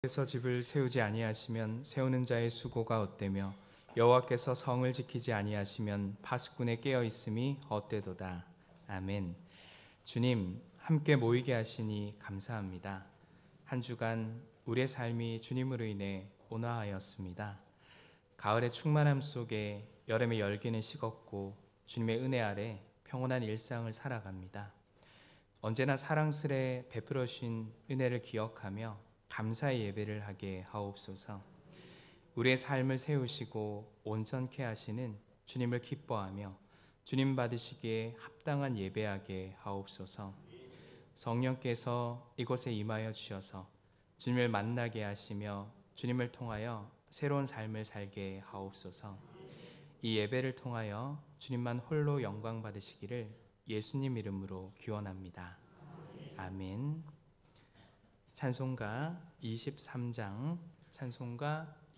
여호와께서 집을 세우지 아니하시면 세우는 자의 수고가 헛되며 여호와께서 성을 지키지 아니하시면 파수꾼의 깨어 있음이 헛되도다. 아멘. 주님, 함께 모이게 하시니 감사합니다. 한 주간 우리의 삶이 주님으로 인해 온화하였습니다. 가을의 충만함 속에 여름의 열기는 식었고 주님의 은혜 아래 평온한 일상을 살아갑니다. 언제나 사랑스레 베풀어 주신 은혜를 기억하며 감사의 예배를 하게 하옵소서. 우리의 삶을 세우시고 온전케 하시는 주님을 기뻐하며 주님 받으시기에 합당한 예배하게 하옵소서. 성령께서 이곳에 임하여 주셔서 주님을 만나게 하시며 주님을 통하여 새로운 삶을 살게 하옵소서. 이 예배를 통하여 주님만 홀로 영광 받으시기를 예수님 이름으로 기원합니다. 아멘. 찬송가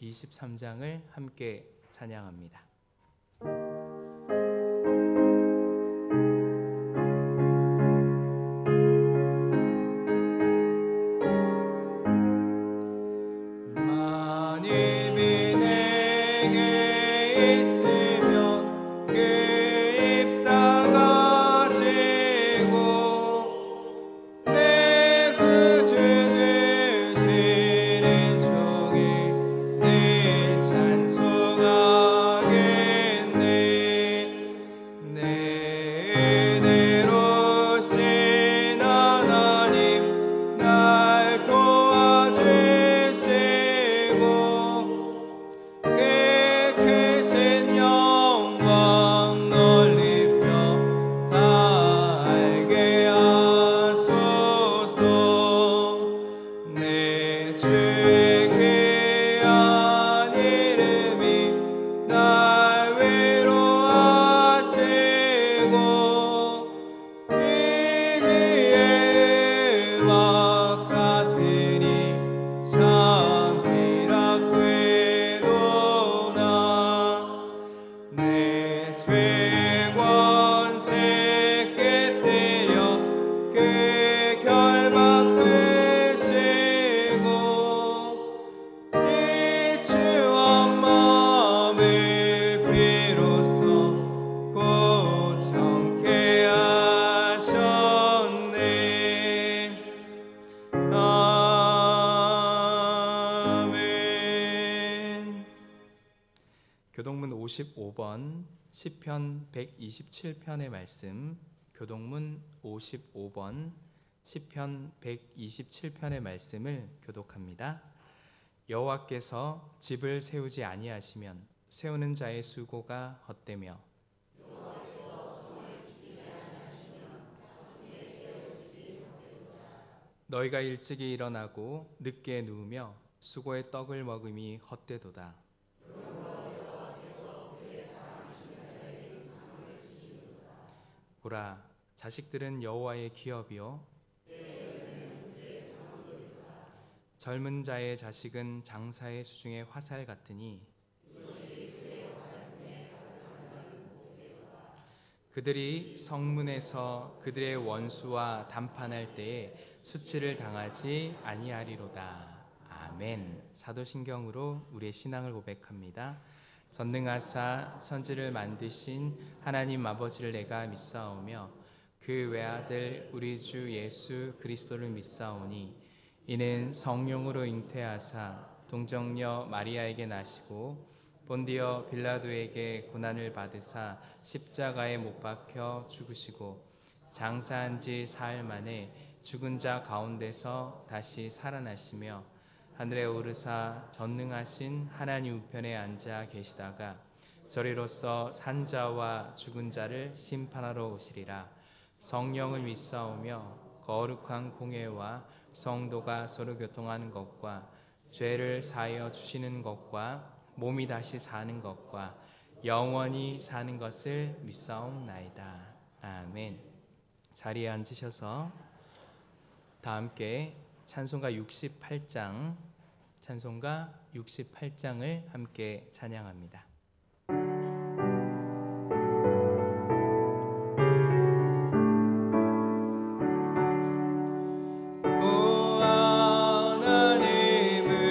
23장을 함께 찬양합니다. 만일이 내게 있으면 그 입 닫아지고 내 그 죄를 지는 종이 내 찬송하겠네. 내 은혜로우신 하나님 날 도와주시고 그 크신 영광 넓히며 다 알게 하소서. 내 죄 귀한 이름이 날 위로하시고 이 위에 음악 같으니 참 희락되도다. 내 죄 권세 깨뜨려 그 결박 되시고 이 주한 마음을 비로소 고정케 하셨네. 아멘. 교동문 55번 시편 127편의 말씀, 교동문 55번 시편 127편의 말씀을 교독합니다. 여호와께서 집을 세우지 아니하시면 세우는 자의 수고가 헛되며 너희가 일찍이 일어나고 늦게 누우며 수고의 떡을 먹음이 헛되도다. 보라, 자식들은 여호와의 기업이요 젊은 자의 자식은 장사의 수중의 화살 같으니 그들이 성문에서 그들의 원수와 담판할 때에 수치를 당하지 아니하리로다. 아멘. 사도신경으로 우리의 신앙을 고백합니다. 전능하사 천지를 만드신 하나님 아버지를 내가 믿사오며 그 외아들 우리 주 예수 그리스도를 믿사오니 이는 성령으로 잉태하사 동정녀 마리아에게 나시고 본디어 빌라도에게 고난을 받으사 십자가에 못 박혀 죽으시고 장사한 지 사흘 만에 죽은 자 가운데서 다시 살아나시며 하늘에 오르사 전능하신 하나님 우편에 앉아 계시다가 저리로서 산자와 죽은 자를 심판하러 오시리라. 성령을 믿사오며 거룩한 공회와 성도가 서로 교통하는 것과 죄를 사하여 주시는 것과 몸이 다시 사는 것과 영원히 사는 것을 믿사옵나이다. 아멘. 자리에 앉으셔서 다 함께 찬송가 68장을 함께 찬양합니다. 오 하나님을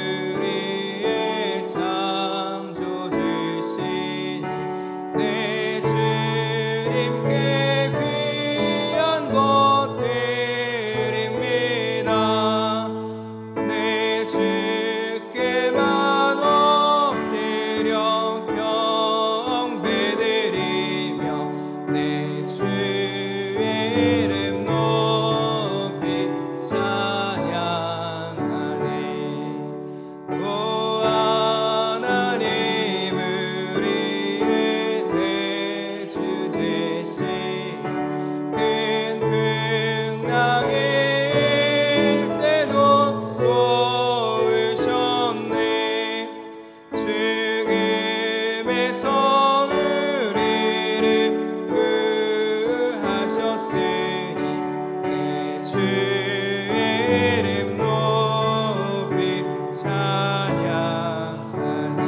찬양하니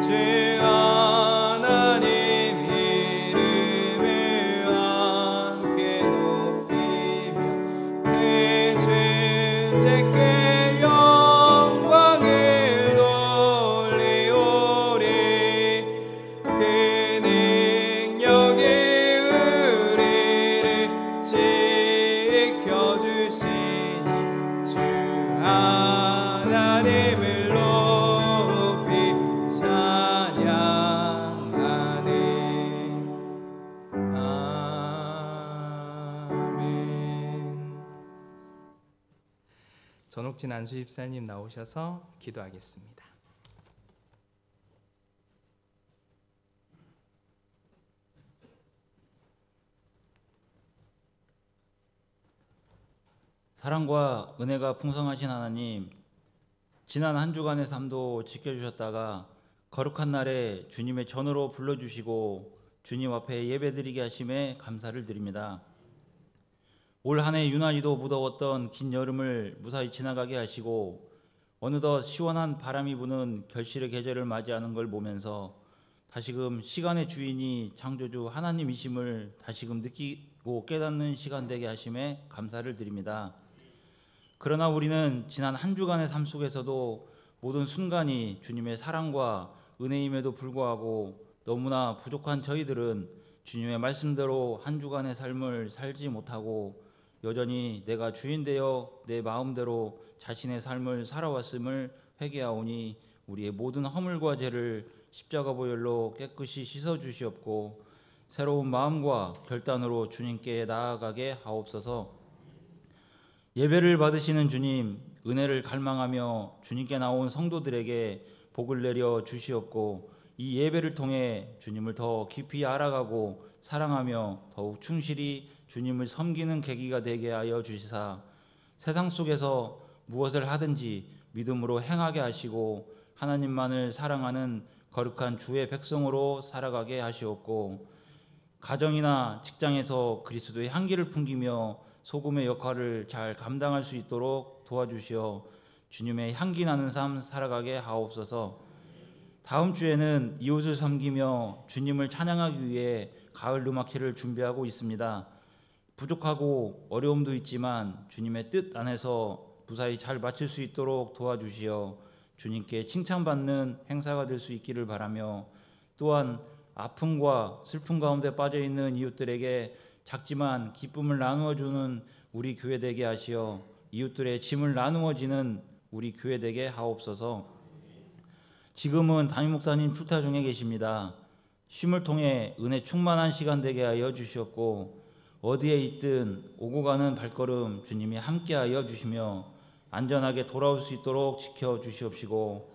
주 하나님 이름을 함께 높이며 대죄제께 영광을 돌리오리 그 능력이 우리를 지켜주시니 주 하나님을 높이 찬양하네. 아멘. 전옥진 안수 집사님 나오셔서 기도하겠습니다. 사랑과 은혜가 풍성하신 하나님, 지난 한 주간의 삶도 지켜주셨다가 거룩한 날에 주님의 전으로 불러주시고 주님 앞에 예배드리게 하심에 감사를 드립니다. 올 한 해 유난히도 무더웠던 긴 여름을 무사히 지나가게 하시고 어느덧 시원한 바람이 부는 결실의 계절을 맞이하는 걸 보면서 다시금 시간의 주인이 창조주 하나님이심을 다시금 느끼고 깨닫는 시간 되게 하심에 감사를 드립니다. 그러나 우리는 지난 한 주간의 삶 속에서도 모든 순간이 주님의 사랑과 은혜임에도 불구하고 너무나 부족한 저희들은 주님의 말씀대로 한 주간의 삶을 살지 못하고 여전히 내가 주인 되어 내 마음대로 자신의 삶을 살아왔음을 회개하오니 우리의 모든 허물과 죄를 십자가 보혈로 깨끗이 씻어주시옵고 새로운 마음과 결단으로 주님께 나아가게 하옵소서. 예배를 받으시는 주님, 은혜를 갈망하며 주님께 나온 성도들에게 복을 내려 주시옵고 이 예배를 통해 주님을 더 깊이 알아가고 사랑하며 더욱 충실히 주님을 섬기는 계기가 되게 하여 주시사 세상 속에서 무엇을 하든지 믿음으로 행하게 하시고 하나님만을 사랑하는 거룩한 주의 백성으로 살아가게 하시옵고 가정이나 직장에서 그리스도의 향기를 풍기며 소금의 역할을 잘 감당할 수 있도록 도와주시어 주님의 향기 나는 삶 살아가게 하옵소서. 다음 주에는 이웃을 섬기며 주님을 찬양하기 위해 가을 음악회를 준비하고 있습니다. 부족하고 어려움도 있지만 주님의 뜻 안에서 무사히 잘 마칠 수 있도록 도와주시어 주님께 칭찬받는 행사가 될 수 있기를 바라며 또한 아픔과 슬픔 가운데 빠져있는 이웃들에게 작지만 기쁨을 나누어주는 우리 교회 되게 하시어 이웃들의 짐을 나누어지는 우리 교회 되게 하옵소서. 지금은 담임 목사님 출타 중에 계십니다. 쉼을 통해 은혜 충만한 시간 되게 하여 주시옵고 어디에 있든 오고 가는 발걸음 주님이 함께하여 주시며 안전하게 돌아올 수 있도록 지켜주시옵시고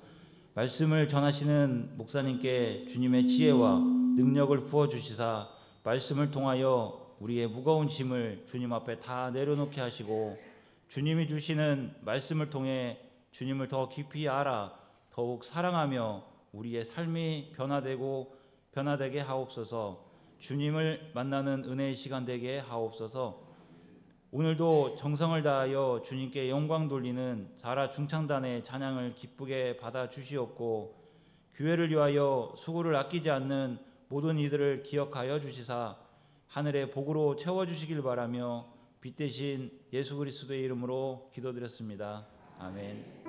말씀을 전하시는 목사님께 주님의 지혜와 능력을 부어주시사 말씀을 통하여 우리의 무거운 짐을 주님 앞에 다 내려놓게 하시고 주님이 주시는 말씀을 통해 주님을 더 깊이 알아 더욱 사랑하며 우리의 삶이 변화되게 하옵소서. 주님을 만나는 은혜의 시간 되게 하옵소서. 오늘도 정성을 다하여 주님께 영광 돌리는 자라 중창단의 찬양을 기쁘게 받아 주시옵고 교회를 위하여 수고를 아끼지 않는 모든 이들을 기억하여 주시사 하늘의 복으로 채워주시길 바라며 빛 대신 예수 그리스도의 이름으로 기도드렸습니다. 아멘.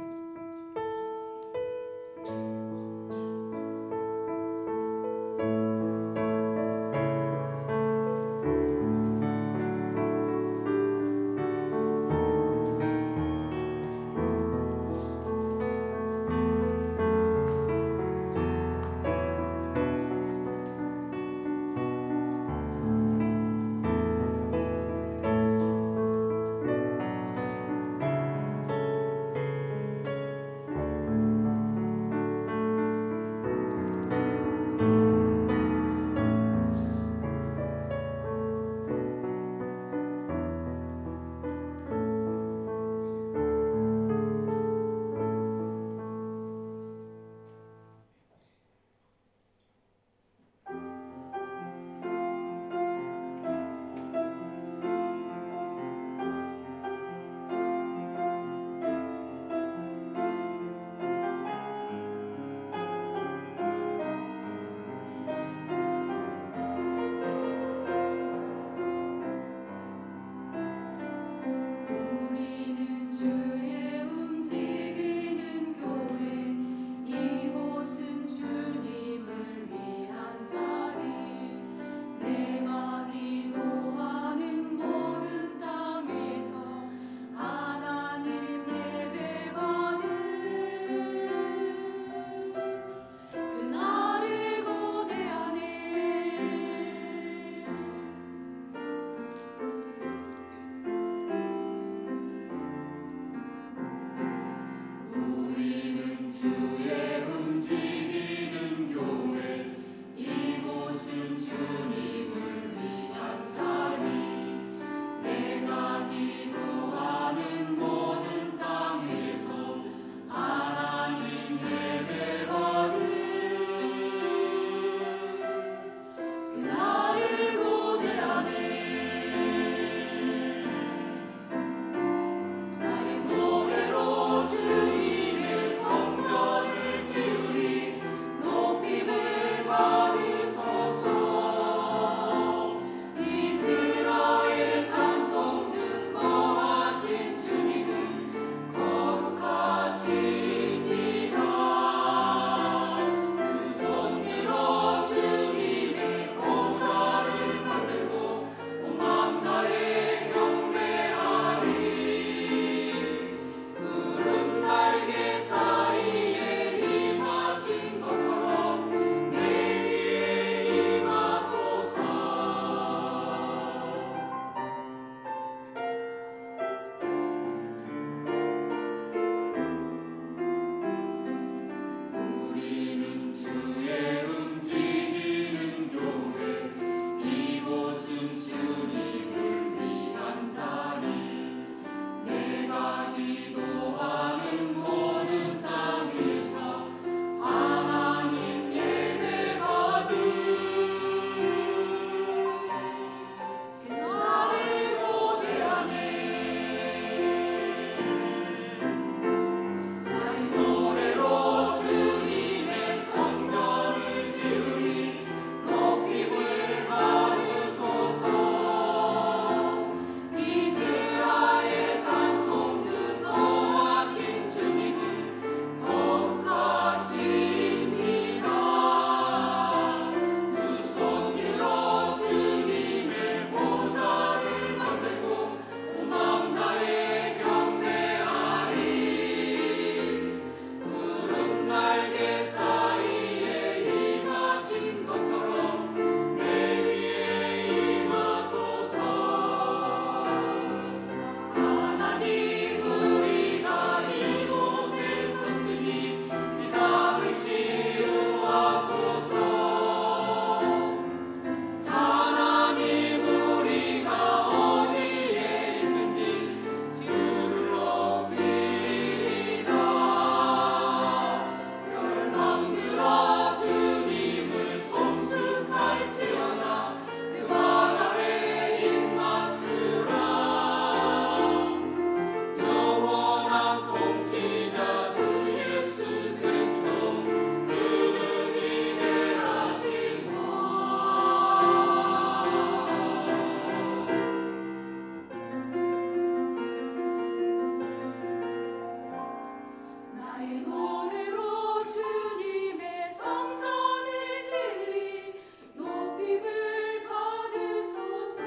나의 노래로 주님의 성전을 지으리 높임을 받으소서.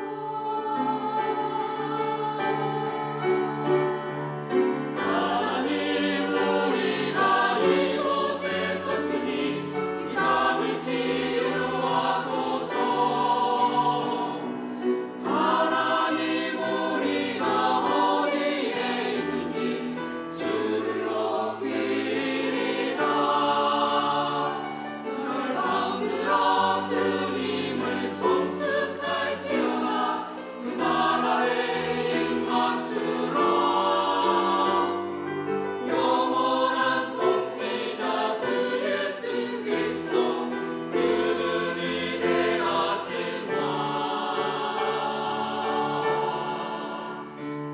하나님 우리가 이곳에 섰으니 이 땅을 치유하소서. 하나님 우리가 어디에 있든지 주를 높이리라. 열방 들어 주님을 송축할지어다. 그 나라에 입 맞추라. 영원한 통치자 주 예수 그리스도 그분이 대하신 왕.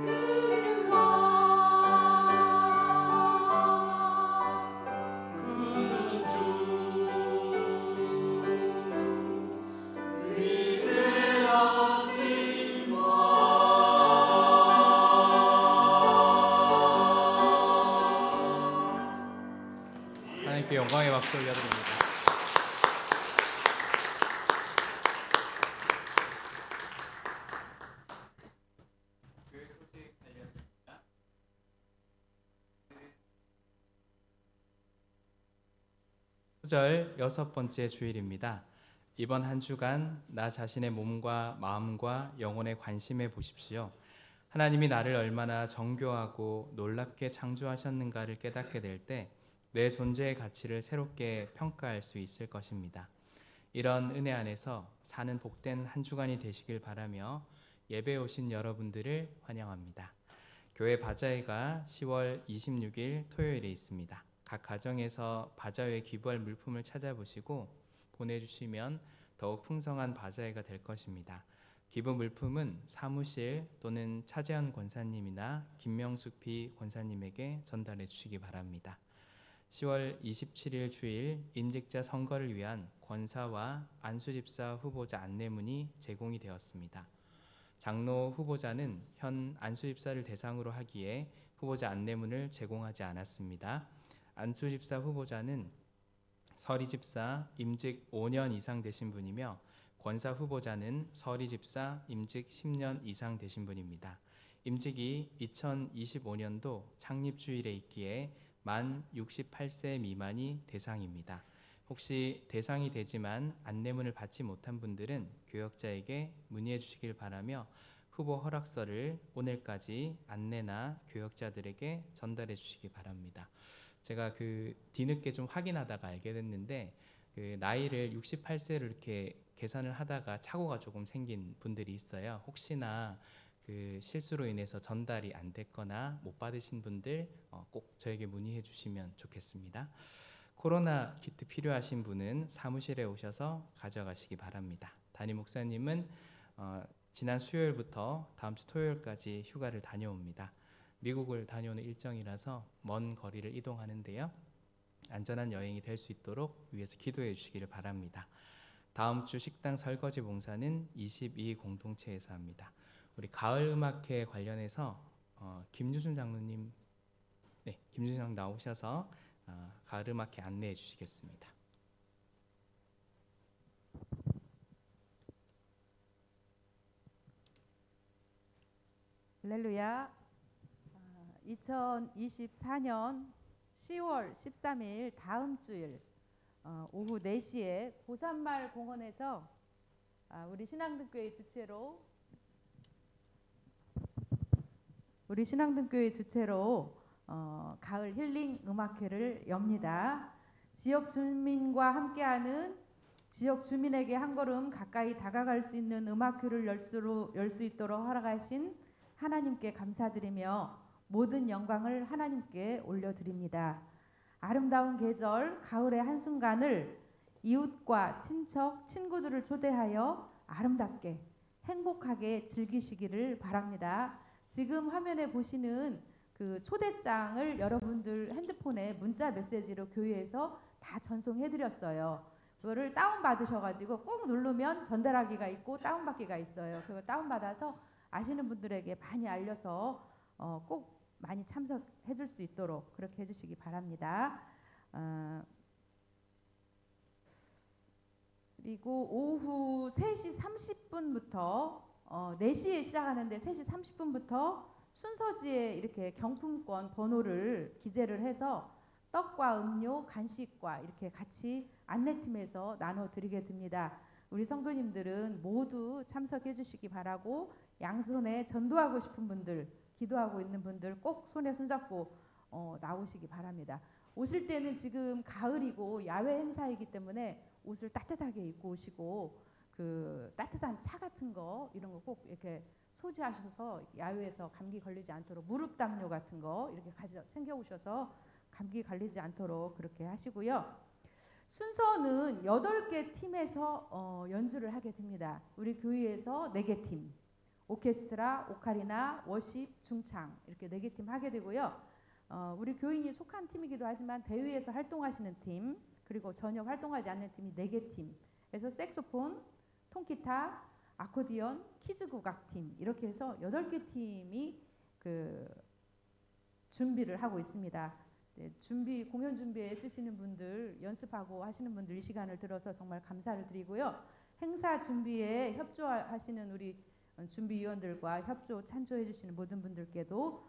그는 왕 그는 주 위대하신 왕. 하나님께 영광의 박수 올려드립니다. 구절 6번째 주일입니다. 이번 한 주간 나 자신의 몸과 마음과 영혼에 관심해 보십시오. 하나님이 나를 얼마나 정교하고 놀랍게 창조하셨는가를 깨닫게 될 때 내 존재의 가치를 새롭게 평가할 수 있을 것입니다. 이런 은혜 안에서 사는 복된 한 주간이 되시길 바라며 예배에 오신 여러분들을 환영합니다. 교회 바자회가 10월 26일 토요일에 있습니다. 각 가정에서 바자회에 기부할 물품을 찾아보시고 보내주시면 더욱 풍성한 바자회가 될 것입니다. 기부 물품은 사무실 또는 차재현 권사님이나 김명숙 비 권사님에게 전달해 주시기 바랍니다. 10월 27일 주일 임직자 선거를 위한 권사와 안수집사 후보자 안내문이 제공이 되었습니다. 장로 후보자는 현 안수집사를 대상으로 하기에 후보자 안내문을 제공하지 않았습니다. 안수집사 후보자는 서리집사 임직 5년 이상 되신 분이며 권사 후보자는 서리집사 임직 10년 이상 되신 분입니다. 임직이 2025년도 창립주일에 있기에 만 68세 미만이 대상입니다. 혹시 대상이 되지만 안내문을 받지 못한 분들은 교역자에게 문의해 주시길 바라며 후보 허락서를 오늘까지 안내나 교역자들에게 전달해 주시기 바랍니다. 제가 뒤늦게 좀 확인하다가 알게 됐는데 나이를 68세로 이렇게 계산을 하다가 착오가 조금 생긴 분들이 있어요. 혹시나 실수로 인해서 전달이 안 됐거나 못 받으신 분들 꼭 저에게 문의해 주시면 좋겠습니다. 코로나 키트 필요하신 분은 사무실에 오셔서 가져가시기 바랍니다. 담임 목사님은 지난 수요일부터 다음 주 토요일까지 휴가를 다녀옵니다. 미국을 다녀오는 일정이라서 먼 거리를 이동하는데요. 안전한 여행이 될 수 있도록 위해서 기도해 주시기를 바랍니다. 다음 주 식당 설거지 봉사는 22 공동체에서 합니다. 우리 가을 음악회 관련해서 김유순 장로님, 김유순 장로 나오셔서 가을 음악회 안내해 주시겠습니다. 할렐루야. 2024년 10월 13일 다음 주일 오후 4시에 고산마을 공원에서 우리 신앙등교회 주최로 가을 힐링 음악회를 엽니다. 지역 주민과 함께하는 지역 주민에게 한 걸음 가까이 다가갈 수 있는 음악회를 열 수 있도록 허락하신 하나님께 감사드리며 모든 영광을 하나님께 올려드립니다. 아름다운 계절 가을의 한순간을 이웃과 친척, 친구들을 초대하여 아름답게 행복하게 즐기시기를 바랍니다. 지금 화면에 보시는 그 초대장을 여러분들 핸드폰에 문자 메시지로 교회에서 다 전송해드렸어요. 그거를 다운받으셔가지고 꼭 누르면 전달하기가 있고 다운받기가 있어요. 그걸 다운받아서 아시는 분들에게 많이 알려서 꼭 많이 참석해 줄 수 있도록 그렇게 해주시기 바랍니다. 그리고 오후 3시 30분부터 4시에 시작하는데 3시 30분부터 순서지에 이렇게 경품권 번호를 기재를 해서 떡과 음료, 간식과 이렇게 같이 안내팀에서 나눠드리게 됩니다. 우리 성도님들은 모두 참석해 주시기 바라고 양손에 전도하고 싶은 분들, 기도하고 있는 분들 꼭 손에 손잡고 나오시기 바랍니다. 오실 때는 지금 가을이고 야외 행사이기 때문에 옷을 따뜻하게 입고 오시고 그 따뜻한 차 같은 거 이런 거 꼭 이렇게 소지하셔서 야외에서 감기 걸리지 않도록 무릎 담요 같은 거 이렇게 챙겨 오셔서 감기 걸리지 않도록 그렇게 하시고요. 순서는 8개 팀에서 연주를 하게 됩니다. 우리 교회에서 4개 팀, 오케스트라, 오카리나, 워십, 중창 이렇게 4개 팀 하게 되고요. 우리 교인이 속한 팀이기도 하지만 대회에서 활동하시는 팀, 그리고 전혀 활동하지 않는 팀이 4개 팀. 그래서 색소폰, 통기타, 아코디언, 키즈 국악팀 이렇게 해서 8개 팀이 그 준비를 하고 있습니다. 네, 공연 준비에 쓰시는 분들, 연습하고 하시는 분들 이 시간을 들어서 정말 감사를 드리고요. 행사 준비에 협조하시는 우리 준비위원들과 찬조해 주시는 모든 분들께도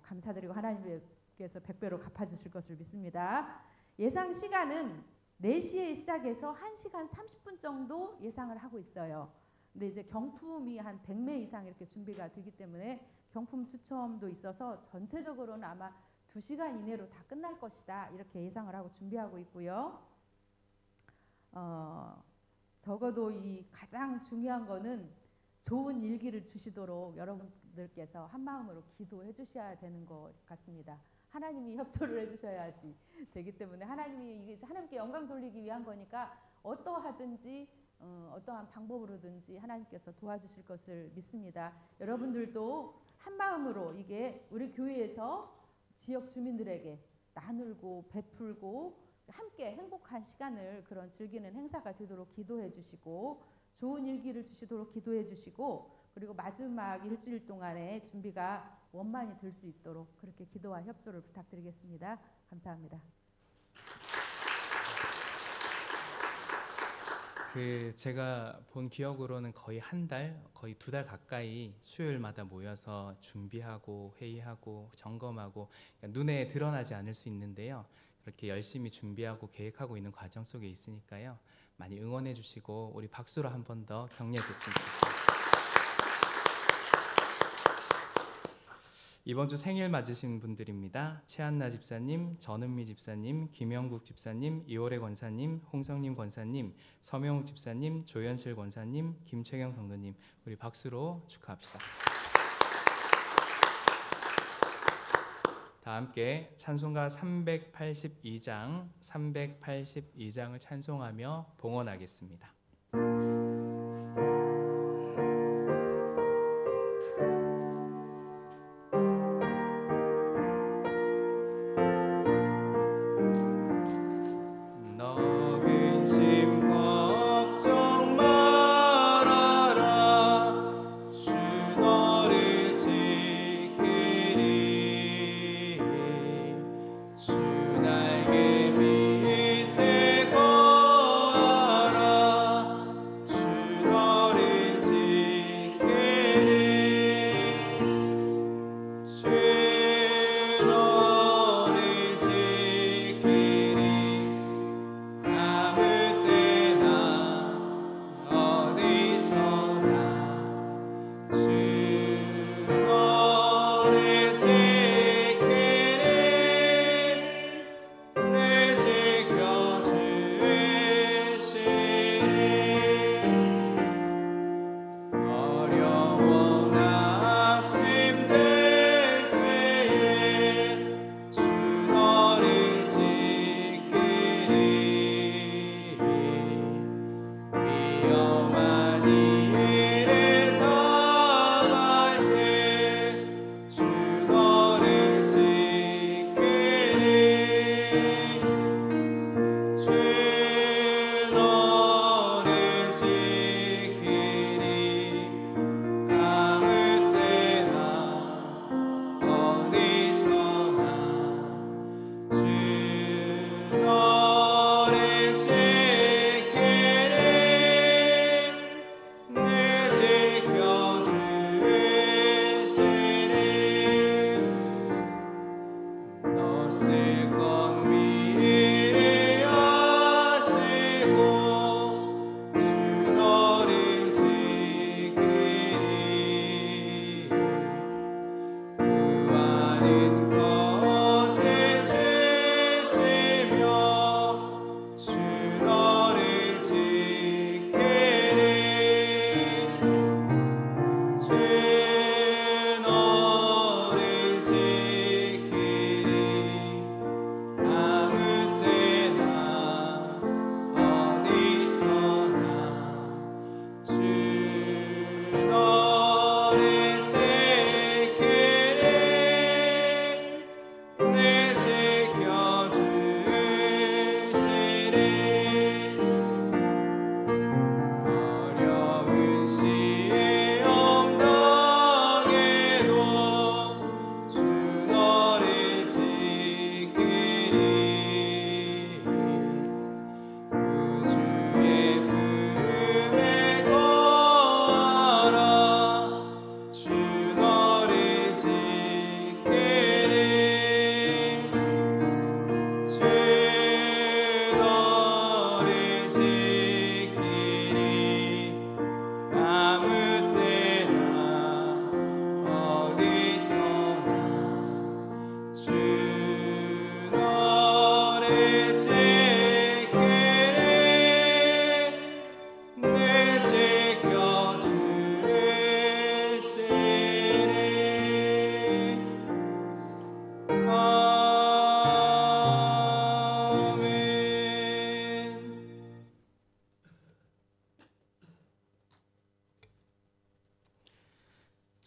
감사드리고 하나님께서 100배로 갚아주실 것을 믿습니다. 예상 시간은 4시에 시작해서 1시간 30분 정도 예상을 하고 있어요. 근데 이제 경품이 한 100매 이상 이렇게 준비가 되기 때문에 경품 추첨도 있어서 전체적으로는 아마 2시간 이내로 다 끝날 것이다 이렇게 예상을 하고 준비하고 있고요. 적어도 이 가장 중요한 거는 좋은 일기를 주시도록 여러분들께서 한 마음으로 기도해 주셔야 되는 것 같습니다. 하나님이 협조를 해주셔야지 되기 때문에 이게 하나님께 영광 돌리기 위한 거니까 어떠하든지 어떠한 방법으로든지 하나님께서 도와주실 것을 믿습니다. 여러분들도 한 마음으로 이게 우리 교회에서 지역 주민들에게 나누고 베풀고 함께 행복한 시간을 그런 즐기는 행사가 되도록 기도해 주시고 좋은 일기를 주시도록 기도해 주시고 그리고 마지막 일주일 동안의 준비가 원만히 될 수 있도록 그렇게 기도와 협조를 부탁드리겠습니다. 감사합니다. 제가 본 기억으로는 거의 한 달, 거의 2달 가까이 수요일마다 모여서 준비하고 회의하고 점검하고 그러니까 눈에 드러나지 않을 수 있는데요. 그렇게 열심히 준비하고 계획하고 있는 과정 속에 있으니까요. 많이 응원해 주시고 우리 박수로 한 번 더 격려해 줬으면 좋겠습니다. 이번 주 생일 맞으신 분들입니다. 최한나 집사님, 전은미 집사님, 김영국 집사님, 이월의 권사님, 홍성님 권사님, 서명욱 집사님, 조현실 권사님, 김채경 성도님 우리 박수로 축하합시다. 다 함께 찬송가 382장을 찬송하며 봉헌하겠습니다. 주 날개 밑에 거하라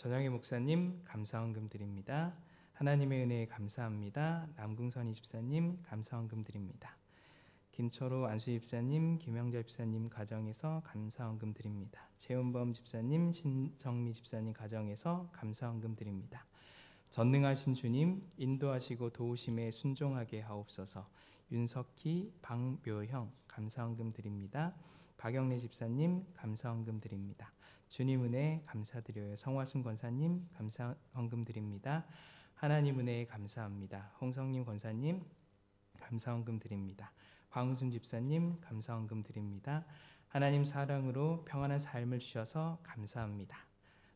전영희 목사님 감사헌금 드립니다. 하나님의 은혜에 감사합니다. 남궁선희 집사님 감사헌금 드립니다. 김철호 안수 집사님, 김영자 집사님 가정에서 감사헌금 드립니다. 최은범 집사님, 신정미 집사님 가정에서 감사헌금 드립니다. 전능하신 주님, 인도하시고 도우심에 순종하게 하옵소서. 윤석희, 박묘형 감사헌금 드립니다. 박영래 집사님 감사헌금 드립니다. 주님 은혜 감사드려요. 성화순 권사님 감사헌금 드립니다. 하나님 은혜에 감사합니다. 홍성님 권사님 감사헌금 드립니다. 황우순 집사님 감사헌금 드립니다. 하나님 사랑으로 평안한 삶을 주셔서 감사합니다.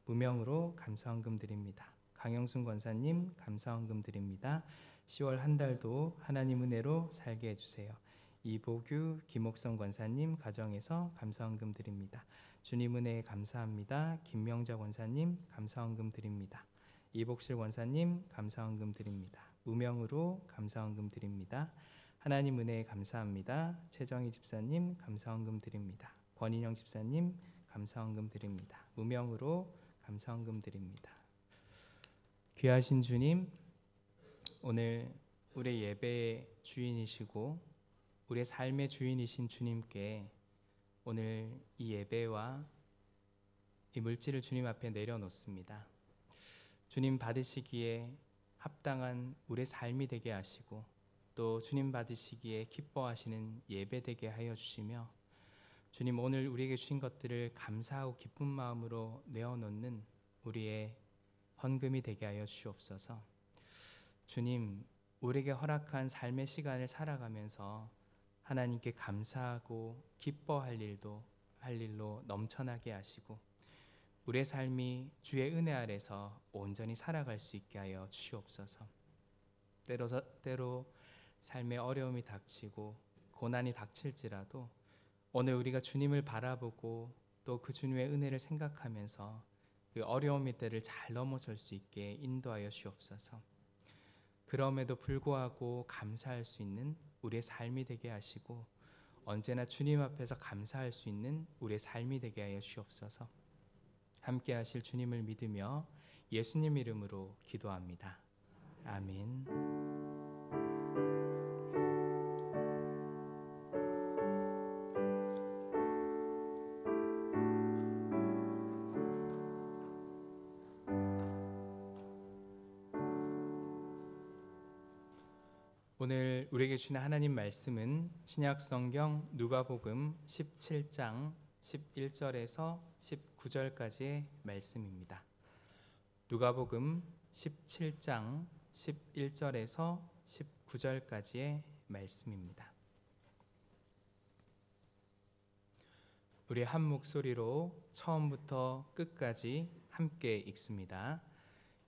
무명으로 감사헌금 드립니다. 강영순 권사님 감사헌금 드립니다. 10월 한 달도 하나님 은혜로 살게 해주세요. 이보규, 김옥성 권사님 가정에서 감사헌금 드립니다. 주님 은혜에 감사합니다. 김명자 권사님 감사헌금 드립니다. 이복실 권사님 감사헌금 드립니다. 무명으로 감사헌금 드립니다. 하나님 은혜에 감사합니다. 최정희 집사님 감사헌금 드립니다. 권인영 집사님 감사헌금 드립니다. 무명으로 감사헌금 드립니다. 귀하신 주님, 오늘 우리 예배의 주인이시고 우리의 삶의 주인이신 주님께 오늘 이 예배와 이 물질을 주님 앞에 내려놓습니다. 주님 받으시기에 합당한 우리의 삶이 되게 하시고 또 주님 받으시기에 기뻐하시는 예배 되게 하여 주시며, 주님 오늘 우리에게 주신 것들을 감사하고 기쁜 마음으로 내어놓는 우리의 헌금이 되게 하여 주옵소서. 주님, 우리에게 허락한 삶의 시간을 살아가면서 하나님께 감사하고 기뻐할 일로 넘쳐나게 하시고 우리의 삶이 주의 은혜 아래서 온전히 살아갈 수 있게 하여 주시옵소서. 때로 삶의 어려움이 닥치고 고난이 닥칠지라도 오늘 우리가 주님을 바라보고 또 그 주님의 은혜를 생각하면서 그 어려움의 때를 잘 넘어설 수 있게 인도하여 주옵소서. 그럼에도 불구하고 감사할 수 있는 우리의 삶이 되게 하시고 언제나 주님 앞에서 감사할 수 있는 우리의 삶이 되게 하여 주옵소서. 함께 하실 주님을 믿으며 예수님 이름으로 기도합니다. 아멘. 오늘 우리에게 주신 하나님 말씀은 신약성경 누가복음 17장 11절에서 19절까지의 말씀입니다. 누가복음 17장 11절에서 19절까지의 말씀입니다. 우리 한 목소리로 처음부터 끝까지 함께 읽습니다.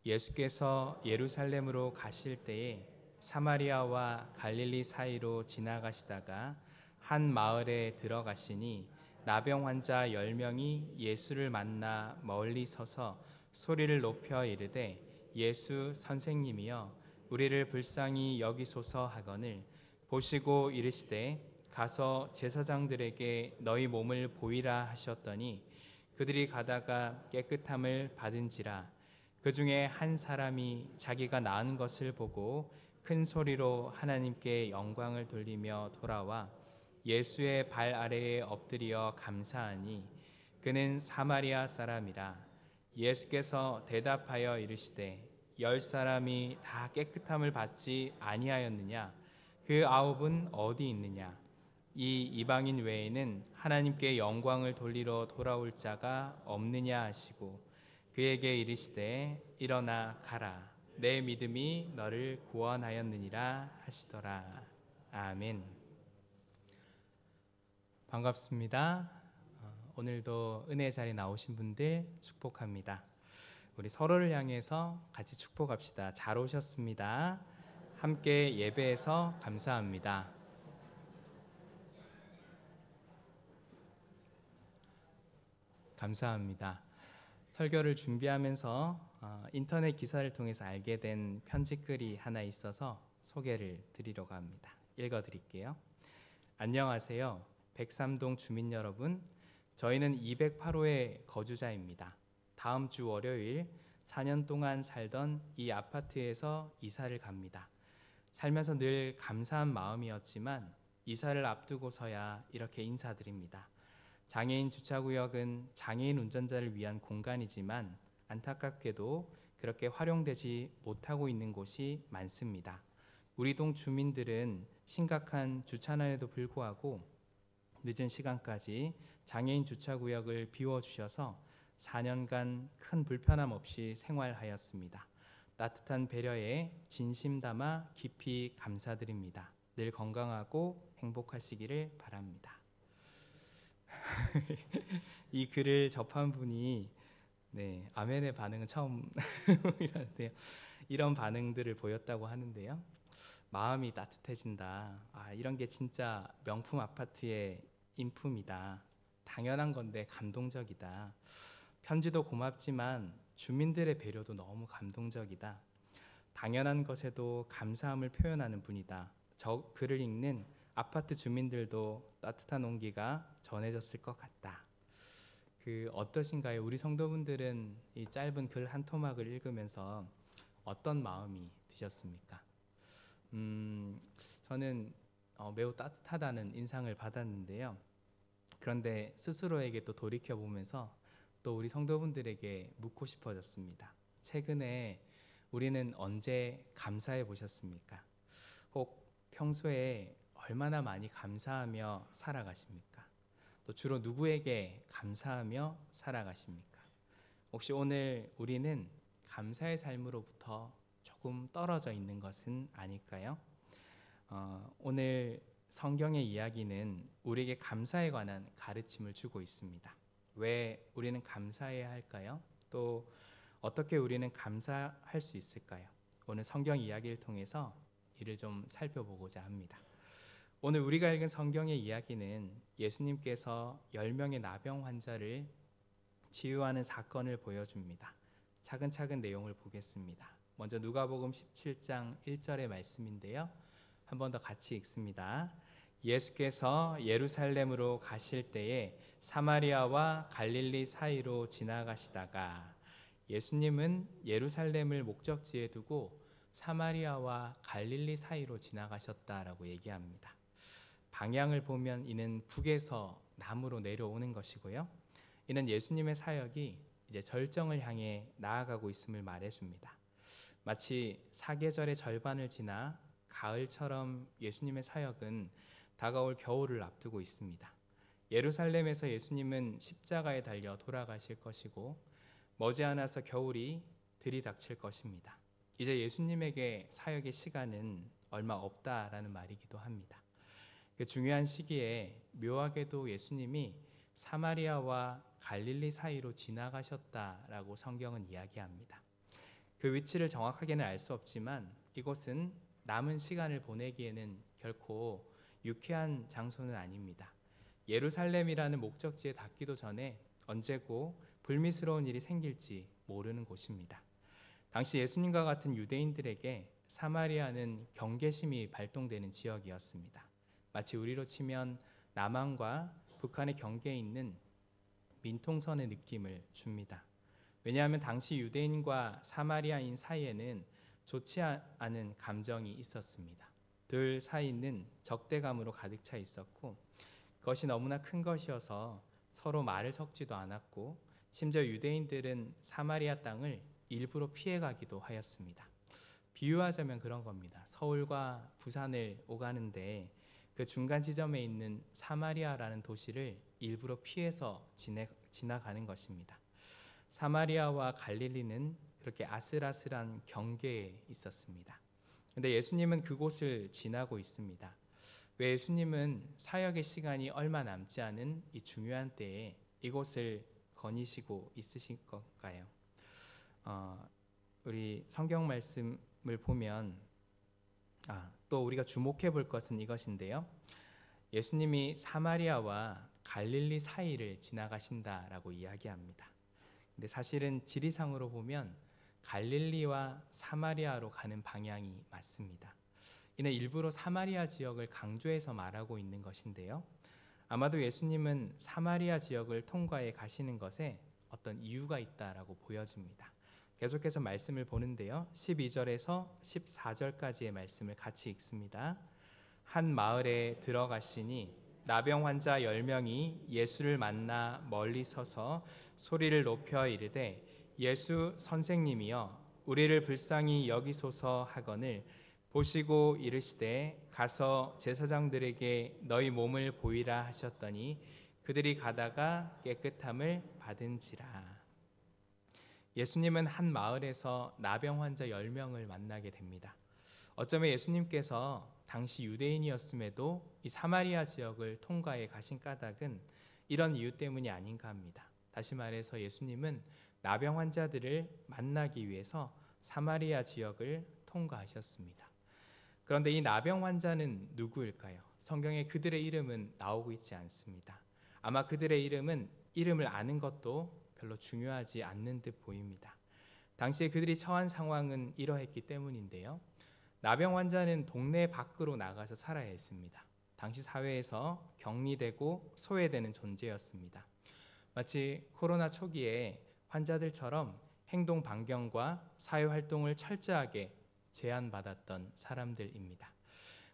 예수께서 예루살렘으로 가실 때에 사마리아와 갈릴리 사이로 지나가시다가 한 마을에 들어가시니 나병 환자 10명이 예수를 만나 멀리 서서 소리를 높여 이르되 예수 선생님이여 우리를 불쌍히 여기소서 하거늘 보시고 이르시되 가서 제사장들에게 너희 몸을 보이라 하셨더니 그들이 가다가 깨끗함을 받은지라. 그 중에 한 사람이 자기가 나은 것을 보고 큰 소리로 하나님께 영광을 돌리며 돌아와 예수의 발 아래에 엎드려 감사하니 그는 사마리아 사람이라. 예수께서 대답하여 이르시되 10사람이 다 깨끗함을 받지 아니하였느냐? 그 9은 어디 있느냐? 이 이방인 외에는 하나님께 영광을 돌리러 돌아올 자가 없느냐 하시고 그에게 이르시되 일어나 가라. 내 믿음이 너를 구원하였느니라 하시더라. 아멘. 반갑습니다. 오늘도 은혜 자리에 나오신 분들 축복합니다. 우리 서로를 향해서 같이 축복합시다. 잘 오셨습니다. 함께 예배해서 감사합니다. 감사합니다. 설교를 준비하면서 인터넷 기사를 통해서 알게 된 편지글이 하나 있어서 소개를 드리려고 합니다. 읽어드릴게요. 안녕하세요. 103동 주민 여러분. 저희는 208호의 거주자입니다. 다음 주 월요일 4년 동안 살던 이 아파트에서 이사를 갑니다. 살면서 늘 감사한 마음이었지만 이사를 앞두고서야 이렇게 인사드립니다. 장애인 주차구역은 장애인 운전자를 위한 공간이지만 안타깝게도 그렇게 활용되지 못하고 있는 곳이 많습니다. 우리 동 주민들은 심각한 주차난에도 불구하고 늦은 시간까지 장애인 주차구역을 비워주셔서 4년간 큰 불편함 없이 생활하였습니다. 따뜻한 배려에 진심 담아 깊이 감사드립니다. 늘 건강하고 행복하시기를 바랍니다. 이 글을 접한 분이 아멘의 반응은 처음이라는데요. 이런 반응들을 보였다고 하는데요. 마음이 따뜻해진다. 이런 게 진짜 명품 아파트의 인품이다. 당연한 건데 감동적이다. 편지도 고맙지만 주민들의 배려도 너무 감동적이다. 당연한 것에도 감사함을 표현하는 분이다. 저 글을 읽는 아파트 주민들도 따뜻한 온기가 전해졌을 것 같다. 어떠신가요? 우리 성도분들은 이 짧은 글 한 토막을 읽으면서 어떤 마음이 드셨습니까? 저는 매우 따뜻하다는 인상을 받았는데요. 그런데 스스로에게 또 돌이켜 보면서 또 우리 성도분들에게 묻고 싶어졌습니다. 최근에 우리는 언제 감사해 보셨습니까? 혹 평소에 얼마나 많이 감사하며 살아가십니까? 또 주로 누구에게 감사하며 살아가십니까? 혹시 오늘 우리는 감사의 삶으로부터 조금 떨어져 있는 것은 아닐까요? 오늘 성경의 이야기는 우리에게 감사에 관한 가르침을 주고 있습니다. 왜 우리는 감사해야 할까요? 또 어떻게 우리는 감사할 수 있을까요? 오늘 성경 이야기를 통해서 이를 좀 살펴보고자 합니다. 오늘 우리가 읽은 성경의 이야기는 예수님께서 10명의 나병 환자를 치유하는 사건을 보여줍니다. 차근차근 내용을 보겠습니다. 먼저 누가복음 17장 1절의 말씀인데요. 한 번 더 같이 읽습니다. 예수께서 예루살렘으로 가실 때에 사마리아와 갈릴리 사이로 지나가시다가 예수님은 예루살렘을 목적지에 두고 사마리아와 갈릴리 사이로 지나가셨다라고 얘기합니다. 방향을 보면 이는 북에서 남으로 내려오는 것이고요. 이는 예수님의 사역이 이제 절정을 향해 나아가고 있음을 말해줍니다. 마치 사계절의 절반을 지나 가을처럼 예수님의 사역은 다가올 겨울을 앞두고 있습니다. 예루살렘에서 예수님은 십자가에 달려 돌아가실 것이고 머지않아서 겨울이 들이닥칠 것입니다. 이제 예수님에게 사역의 시간은 얼마 없다라는 말이기도 합니다. 그 중요한 시기에 묘하게도 예수님이 사마리아와 갈릴리 사이로 지나가셨다라고 성경은 이야기합니다. 그 위치를 정확하게는 알 수 없지만 이곳은 남은 시간을 보내기에는 결코 유쾌한 장소는 아닙니다. 예루살렘이라는 목적지에 닿기도 전에 언제고 불미스러운 일이 생길지 모르는 곳입니다. 당시 예수님과 같은 유대인들에게 사마리아는 경계심이 발동되는 지역이었습니다. 마치 우리로 치면 남한과 북한의 경계에 있는 민통선의 느낌을 줍니다. 왜냐하면 당시 유대인과 사마리아인 사이에는 좋지 않은 감정이 있었습니다. 둘 사이는 적대감으로 가득 차 있었고 그것이 너무나 큰 것이어서 서로 말을 섞지도 않았고 심지어 유대인들은 사마리아 땅을 일부러 피해가기도 하였습니다. 비유하자면 그런 겁니다. 서울과 부산을 오가는데 그 중간 지점에 있는 사마리아라는 도시를 일부러 피해서 지나가는 것입니다. 사마리아와 갈릴리는 그렇게 아슬아슬한 경계에 있었습니다. 그런데 예수님은 그곳을 지나고 있습니다. 왜 예수님은 사역의 시간이 얼마 남지 않은 이 중요한 때에 이곳을 거니시고 있으신 걸까요? 우리 성경 말씀을 보면 또 우리가 주목해 볼 것은 이것인데요. 예수님이 사마리아와 갈릴리 사이를 지나가신다라고 이야기합니다. 근데 사실은 지리상으로 보면 갈릴리와 사마리아로 가는 방향이 맞습니다. 이는 일부러 사마리아 지역을 강조해서 말하고 있는 것인데요. 아마도 예수님은 사마리아 지역을 통과해 가시는 것에 어떤 이유가 있다라고 보여집니다. 계속해서 말씀을 보는데요. 12절에서 14절까지의 말씀을 같이 읽습니다. 한 마을에 들어가시니 나병 환자 10명이 예수를 만나 멀리 서서 소리를 높여 이르되 예수 선생님이여 우리를 불쌍히 여기소서 하거늘 보시고 이르시되 가서 제사장들에게 너희 몸을 보이라 하셨더니 그들이 가다가 깨끗함을 받은지라. 예수님은 한 마을에서 나병 환자 10명을 만나게 됩니다. 어쩌면 예수님께서 당시 유대인이었음에도 이 사마리아 지역을 통과해 가신 까닭은 이런 이유 때문이 아닌가 합니다. 다시 말해서 예수님은 나병 환자들을 만나기 위해서 사마리아 지역을 통과하셨습니다. 그런데 이 나병 환자는 누구일까요? 성경에 그들의 이름은 나오고 있지 않습니다. 아마 그들의 이름을 아는 것도 별로 중요하지 않는 듯 보입니다. 당시에 그들이 처한 상황은 이러했기 때문인데요. 나병 환자는 동네 밖으로 나가서 살아야 했습니다. 당시 사회에서 격리되고 소외되는 존재였습니다. 마치 코로나 초기에 환자들처럼 행동 반경과 사회 활동을 철저하게 제한받았던 사람들입니다.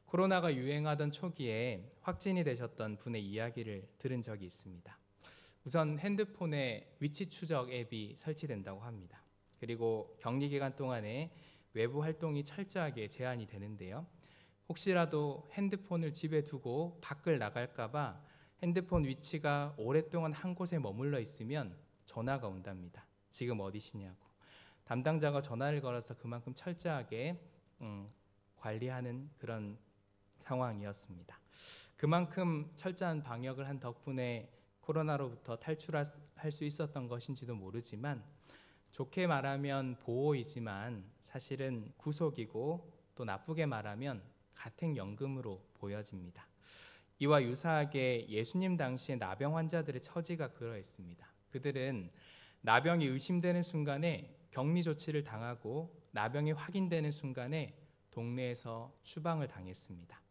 코로나가 유행하던 초기에 확진이 되셨던 분의 이야기를 들은 적이 있습니다. 우선 핸드폰에 위치 추적 앱이 설치된다고 합니다. 그리고 격리 기간 동안에 외부 활동이 철저하게 제한이 되는데요. 혹시라도 핸드폰을 집에 두고 밖을 나갈까봐 핸드폰 위치가 오랫동안 한 곳에 머물러 있으면 전화가 온답니다. 지금 어디시냐고. 담당자가 전화를 걸어서 그만큼 철저하게 관리하는 그런 상황이었습니다. 그만큼 철저한 방역을 한 덕분에 코로나로부터 탈출할 수 있었던 것인지도 모르지만 좋게 말하면 보호이지만 사실은 구속이고 또 나쁘게 말하면 가택연금으로 보여집니다. 이와 유사하게 예수님 당시의 나병 환자들의 처지가 그러했습니다. 그들은 나병이 의심되는 순간에 격리 조치를 당하고 나병이 확인되는 순간에 동네에서 추방을 당했습니다.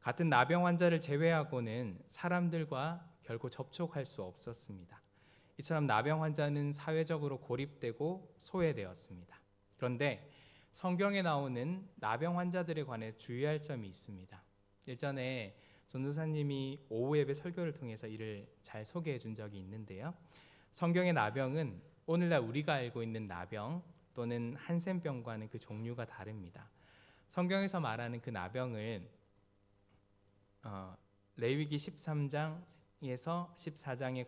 같은 나병 환자를 제외하고는 사람들과 결코 접촉할 수 없었습니다. 이처럼 나병 환자는 사회적으로 고립되고 소외되었습니다. 그런데 성경에 나오는 나병 환자들에 관해 주의할 점이 있습니다. 일전에 전도사님이 오후 예배 설교를 통해서 이를 잘 소개해 준 적이 있는데요. 성경의 나병은 오늘날 우리가 알고 있는 나병 또는 한센병과는 그 종류가 다릅니다. 성경에서 말하는 그 나병을 레위기 13장에서 14장에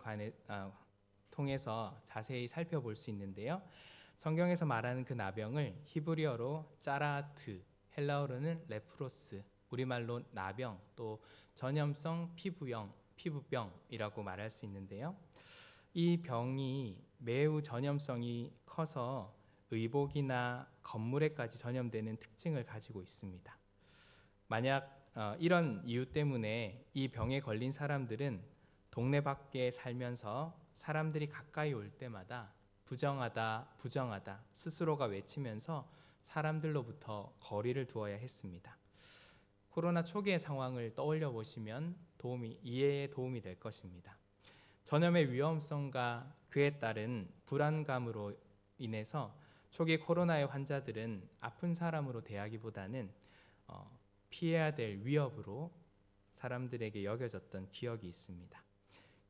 통해서 자세히 살펴볼 수 있는데요. 성경에서 말하는 그 나병을 히브리어로 짜라트, 헬라어로는 레프로스, 우리말로 나병, 또 전염성 피부병이라고 말할 수 있는데요. 이 병이 매우 전염성이 커서 의복이나 건물에까지 전염되는 특징을 가지고 있습니다. 만약 이런 이유 때문에 이 병에 걸린 사람들은 동네 밖에 살면서 사람들이 가까이 올 때마다 부정하다, 부정하다 스스로가 외치면서 사람들로부터 거리를 두어야 했습니다. 코로나 초기의 상황을 떠올려 보시면 이해에 도움이 될 것입니다. 전염의 위험성과 그에 따른 불안감으로 인해서 초기 코로나의 환자들은 아픈 사람으로 대하기보다는 피해야 될 위협으로 사람들에게 여겨졌던 기억이 있습니다.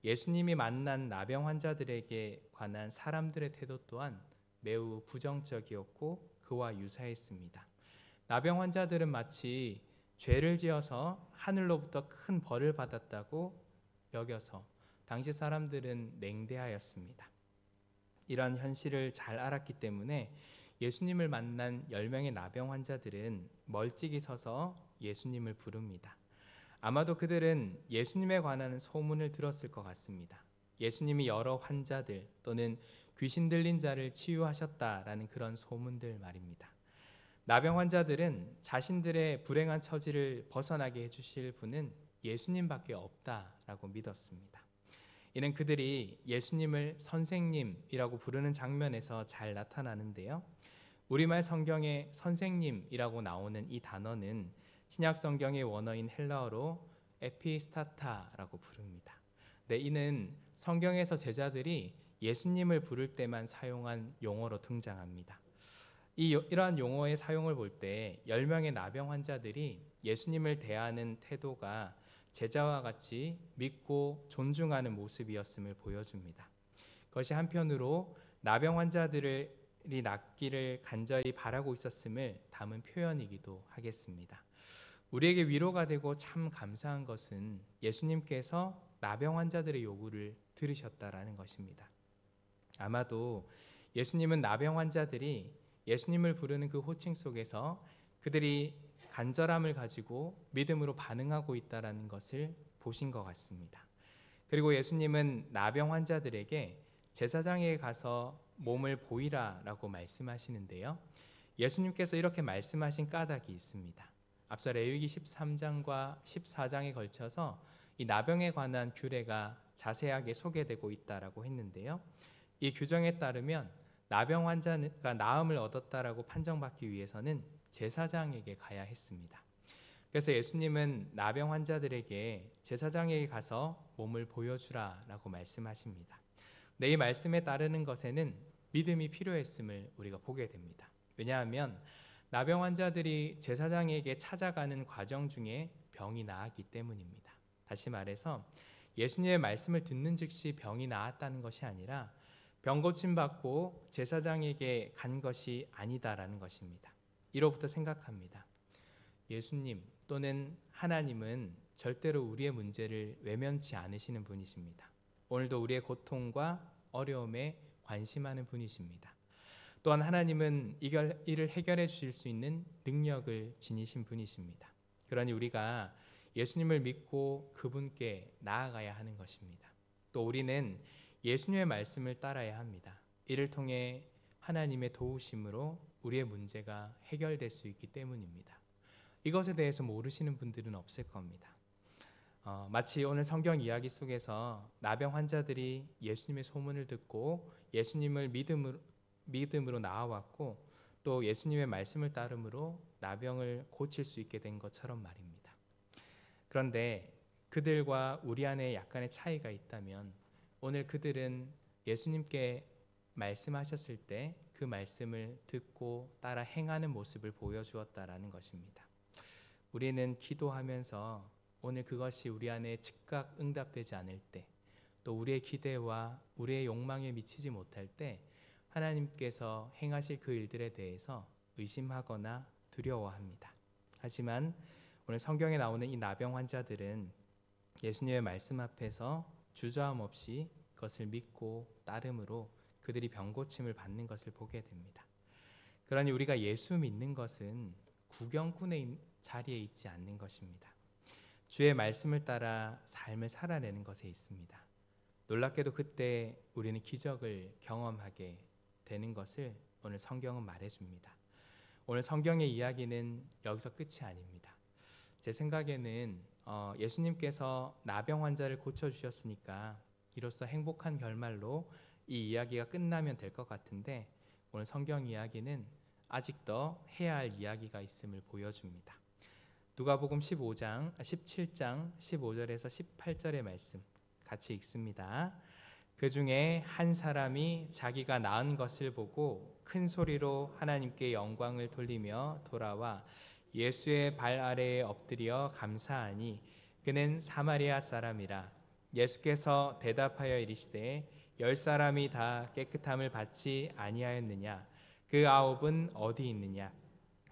예수님이 만난 나병 환자들에게 관한 사람들의 태도 또한 매우 부정적이었고 그와 유사했습니다. 나병 환자들은 마치 죄를 지어서 하늘로부터 큰 벌을 받았다고 여겨서 당시 사람들은 냉대하였습니다. 이러한 현실을 잘 알았기 때문에 예수님을 만난 10명의 나병 환자들은 멀찍이 서서 예수님을 부릅니다. 아마도 그들은 예수님에 관한 소문을 들었을 것 같습니다. 예수님이 여러 환자들 또는 귀신 들린 자를 치유하셨다라는 그런 소문들 말입니다. 나병 환자들은 자신들의 불행한 처지를 벗어나게 해주실 분은 예수님밖에 없다라고 믿었습니다. 이는 그들이 예수님을 선생님이라고 부르는 장면에서 잘 나타나는데요. 우리말 성경에 선생님이라고 나오는 이 단어는 신약 성경의 원어인 헬라어로 에피스타타라고 부릅니다. 이는 성경에서 제자들이 예수님을 부를 때만 사용한 용어로 등장합니다. 이러한 용어의 사용을 볼 때 10명의 나병 환자들이 예수님을 대하는 태도가 제자와 같이 믿고 존중하는 모습이었음을 보여줍니다. 그것이 한편으로 나병 환자들이 낫기를 간절히 바라고 있었음을 담은 표현이기도 하겠습니다. 우리에게 위로가 되고 참 감사한 것은 예수님께서 나병 환자들의 요구를 들으셨다라는 것입니다. 아마도 예수님은 나병 환자들이 예수님을 부르는 그 호칭 속에서 그들이 간절함을 가지고 믿음으로 반응하고 있다라는 것을 보신 것 같습니다. 그리고 예수님은 나병 환자들에게 제사장에게 가서 몸을 보이라라고 말씀하시는데요. 예수님께서 이렇게 말씀하신 까닭이 있습니다. 앞서 레위기 13장과 14장에 걸쳐서 이 나병에 관한 규례가 자세하게 소개되고 있다라고 했는데요. 이 규정에 따르면 나병 환자가 나음을 얻었다라고 판정받기 위해서는 제사장에게 가야 했습니다. 그래서 예수님은 나병 환자들에게 제사장에게 가서 몸을 보여주라라고 말씀하십니다. 이 말씀에 따르는 것에는 믿음이 필요했음을 우리가 보게 됩니다. 왜냐하면 나병 환자들이 제사장에게 찾아가는 과정 중에 병이 나았기 때문입니다. 다시 말해서 예수님의 말씀을 듣는 즉시 병이 나았다는 것이 아니라 병 고침 받고 제사장에게 간 것이 아니다라는 것입니다. 이로부터 생각합니다. 예수님 또는 하나님은 절대로 우리의 문제를 외면치 않으시는 분이십니다. 오늘도 우리의 고통과 어려움에 관심하는 분이십니다. 또한 하나님은 이를 해결해 주실 수 있는 능력을 지니신 분이십니다. 그러니 우리가 예수님을 믿고 그분께 나아가야 하는 것입니다. 또 우리는 예수님의 말씀을 따라야 합니다. 이를 통해 하나님의 도우심으로 우리의 문제가 해결될 수 있기 때문입니다. 이것에 대해서 모르시는 분들은 없을 겁니다. 마치 오늘 성경 이야기 속에서 나병 환자들이 예수님의 소문을 듣고 예수님을 믿음으로 나아왔고 또 예수님의 말씀을 따름으로 나병을 고칠 수 있게 된 것처럼 말입니다. 그런데 그들과 우리 안에 약간의 차이가 있다면 오늘 그들은 예수님께 말씀하셨을 때 그 말씀을 듣고 따라 행하는 모습을 보여주었다라는 것입니다. 우리는 기도하면서 오늘 그것이 우리 안에 즉각 응답되지 않을 때, 또 우리의 기대와 우리의 욕망에 미치지 못할 때 하나님께서 행하실 그 일들에 대해서 의심하거나 두려워합니다. 하지만 오늘 성경에 나오는 이 나병 환자들은 예수님의 말씀 앞에서 주저함 없이 그것을 믿고 따름으로 그들이 병고침을 받는 것을 보게 됩니다. 그러니 우리가 예수 믿는 것은 구경꾼의 자리에 있지 않는 것입니다. 주의 말씀을 따라 삶을 살아내는 것에 있습니다. 놀랍게도 그때 우리는 기적을 경험하게 되는 것을 오늘 성경은 말해줍니다. 오늘 성경의 이야기는 여기서 끝이 아닙니다. 제 생각에는 예수님께서 나병 환자를 고쳐주셨으니까 이로써 행복한 결말로 이 이야기가 끝나면 될 것 같은데 오늘 성경 이야기는 아직 더 해야 할 이야기가 있음을 보여줍니다. 누가복음 17장 15절에서 18절의 말씀 같이 읽습니다. 그 중에 한 사람이 자기가 나은 것을 보고 큰 소리로 하나님께 영광을 돌리며 돌아와 예수의 발 아래에 엎드려 감사하니 그는 사마리아 사람이라. 예수께서 대답하여 이르시되 10사람이 다 깨끗함을 받지 아니하였느냐? 그 9은 어디 있느냐?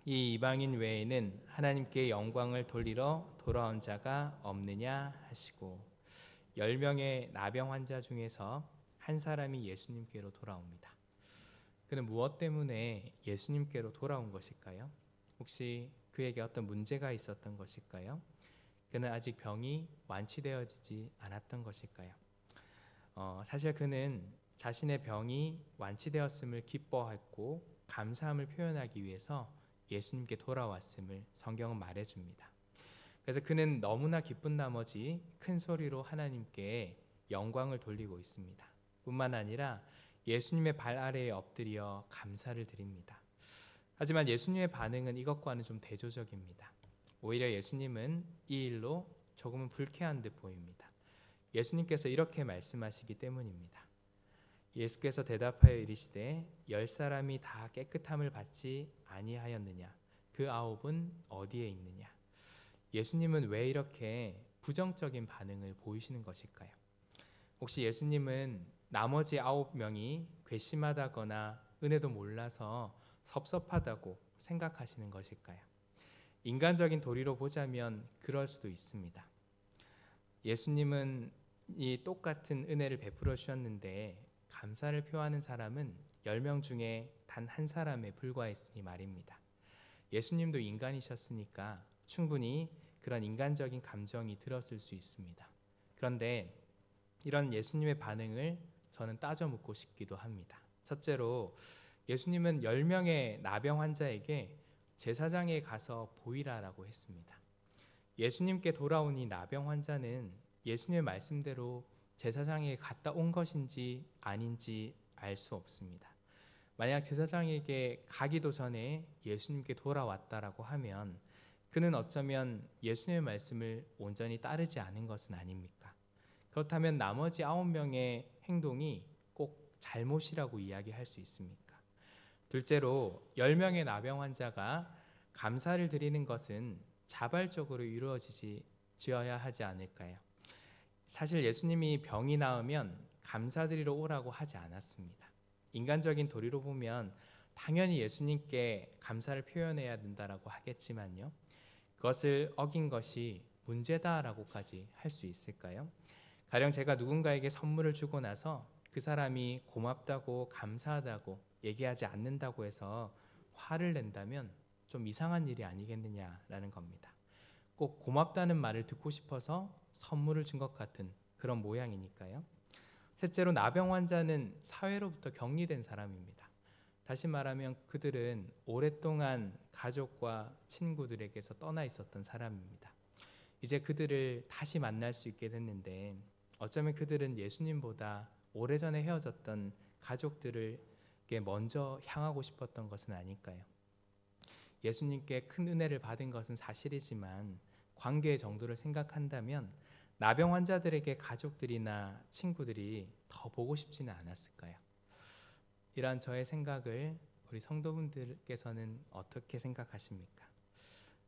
이 이방인 외에는 하나님께 영광을 돌리러 돌아온 자가 없느냐 하시고 10명의 나병 환자 중에서 한 사람이 예수님께로 돌아옵니다. 그는 무엇 때문에 예수님께로 돌아온 것일까요? 혹시 그에게 어떤 문제가 있었던 것일까요? 그는 아직 병이 완치되어지지 않았던 것일까요? 사실 그는 자신의 병이 완치되었음을 기뻐했고 감사함을 표현하기 위해서 예수님께 돌아왔음을 성경은 말해줍니다. 그래서 그는 너무나 기쁜 나머지 큰 소리로 하나님께 영광을 돌리고 있습니다. 뿐만 아니라 예수님의 발 아래에 엎드려 감사를 드립니다. 하지만 예수님의 반응은 이것과는 좀 대조적입니다. 오히려 예수님은 이 일로 조금은 불쾌한 듯 보입니다. 예수님께서 이렇게 말씀하시기 때문입니다. 예수께서 대답하여 이르시되 10사람이 다 깨끗함을 받지 아니하였느냐? 그 9은 어디에 있느냐? 예수님은 왜 이렇게 부정적인 반응을 보이시는 것일까요? 혹시 예수님은 나머지 9명이 괘씸하다거나 은혜도 몰라서 섭섭하다고 생각하시는 것일까요? 인간적인 도리로 보자면 그럴 수도 있습니다. 예수님은 이 똑같은 은혜를 베풀어 주셨는데 감사를 표하는 사람은 10명 중에 단 한 사람에 불과했으니 말입니다. 예수님도 인간이셨으니까 충분히 그런 인간적인 감정이 들었을 수 있습니다. 그런데 이런 예수님의 반응을 저는 따져 묻고 싶기도 합니다. 첫째로 예수님은 10명의 나병 환자에게 제사장에 가서 보이라라고 했습니다. 예수님께 돌아온 이 나병 환자는 예수님의 말씀대로 제사장에게 갔다 온 것인지 아닌지 알 수 없습니다. 만약 제사장에게 가기도 전에 예수님께 돌아왔다라고 하면 그는 어쩌면 예수님의 말씀을 온전히 따르지 않은 것은 아닙니까? 그렇다면 나머지 9명의 행동이 꼭 잘못이라고 이야기할 수 있습니까? 둘째로 10명의 나병 환자가 감사를 드리는 것은 자발적으로 이루어져야 하지 않을까요? 사실 예수님이 병이 나으면 감사드리러 오라고 하지 않았습니다. 인간적인 도리로 보면 당연히 예수님께 감사를 표현해야 된다라고 하겠지만요. 그것을 어긴 것이 문제다라고까지 할 수 있을까요? 가령 제가 누군가에게 선물을 주고 나서 그 사람이 고맙다고 감사하다고 얘기하지 않는다고 해서 화를 낸다면 좀 이상한 일이 아니겠느냐라는 겁니다. 꼭 고맙다는 말을 듣고 싶어서 선물을 준 것 같은 그런 모양이니까요. 셋째로 나병 환자는 사회로부터 격리된 사람입니다. 다시 말하면 그들은 오랫동안 가족과 친구들에게서 떠나 있었던 사람입니다. 이제 그들을 다시 만날 수 있게 됐는데 어쩌면 그들은 예수님보다 오래전에 헤어졌던 가족들에게 먼저 향하고 싶었던 것은 아닐까요? 예수님께 큰 은혜를 받은 것은 사실이지만 관계의 정도를 생각한다면 나병 환자들에게 가족들이나 친구들이 더 보고 싶지는 않았을까요? 이러한 저의 생각을 우리 성도분들께서는 어떻게 생각하십니까?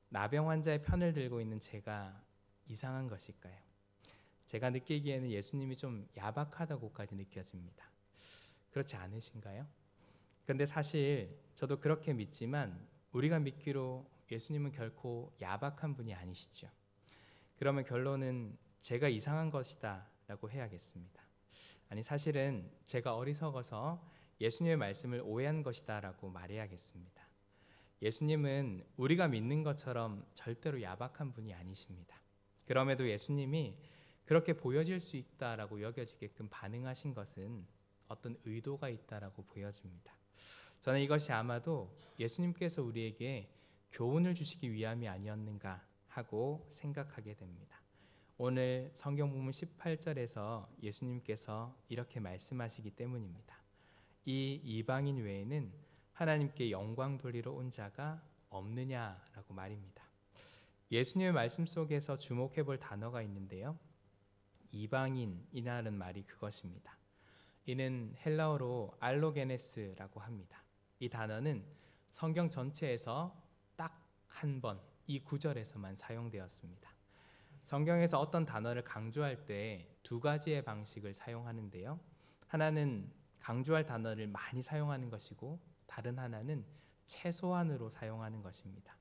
나병 환자의 편을 들고 있는 제가 이상한 것일까요? 제가 느끼기에는 예수님이 좀 야박하다고까지 느껴집니다. 그렇지 않으신가요? 그런데 사실 저도 그렇게 믿지만 우리가 믿기로 예수님은 결코 야박한 분이 아니시죠. 그러면 결론은 제가 이상한 것이다 라고 해야겠습니다. 아니 사실은 제가 어리석어서 예수님의 말씀을 오해한 것이다 라고 말해야겠습니다. 예수님은 우리가 믿는 것처럼 절대로 야박한 분이 아니십니다. 그럼에도 예수님이 그렇게 보여질 수 있다라고 여겨지게끔 반응하신 것은 어떤 의도가 있다라고 보여집니다. 저는 이것이 아마도 예수님께서 우리에게 교훈을 주시기 위함이 아니었는가 하고 생각하게 됩니다. 오늘 성경 본문 18절에서 예수님께서 이렇게 말씀하시기 때문입니다. 이 이방인 외에는 하나님께 영광 돌리러 온 자가 없느냐라고 말입니다. 예수님의 말씀 속에서 주목해 볼 단어가 있는데요. 이방인이라는 말이 그것입니다. 이는 헬라어로 알로게네스라고 합니다. 이 단어는 성경 전체에서 딱 한 번 이 구절에서만 사용되었습니다. 성경에서 어떤 단어를 강조할 때 두 가지의 방식을 사용하는데요. 하나는 강조할 단어를 많이 사용하는 것이고 다른 하나는 최소한으로 사용하는 것입니다.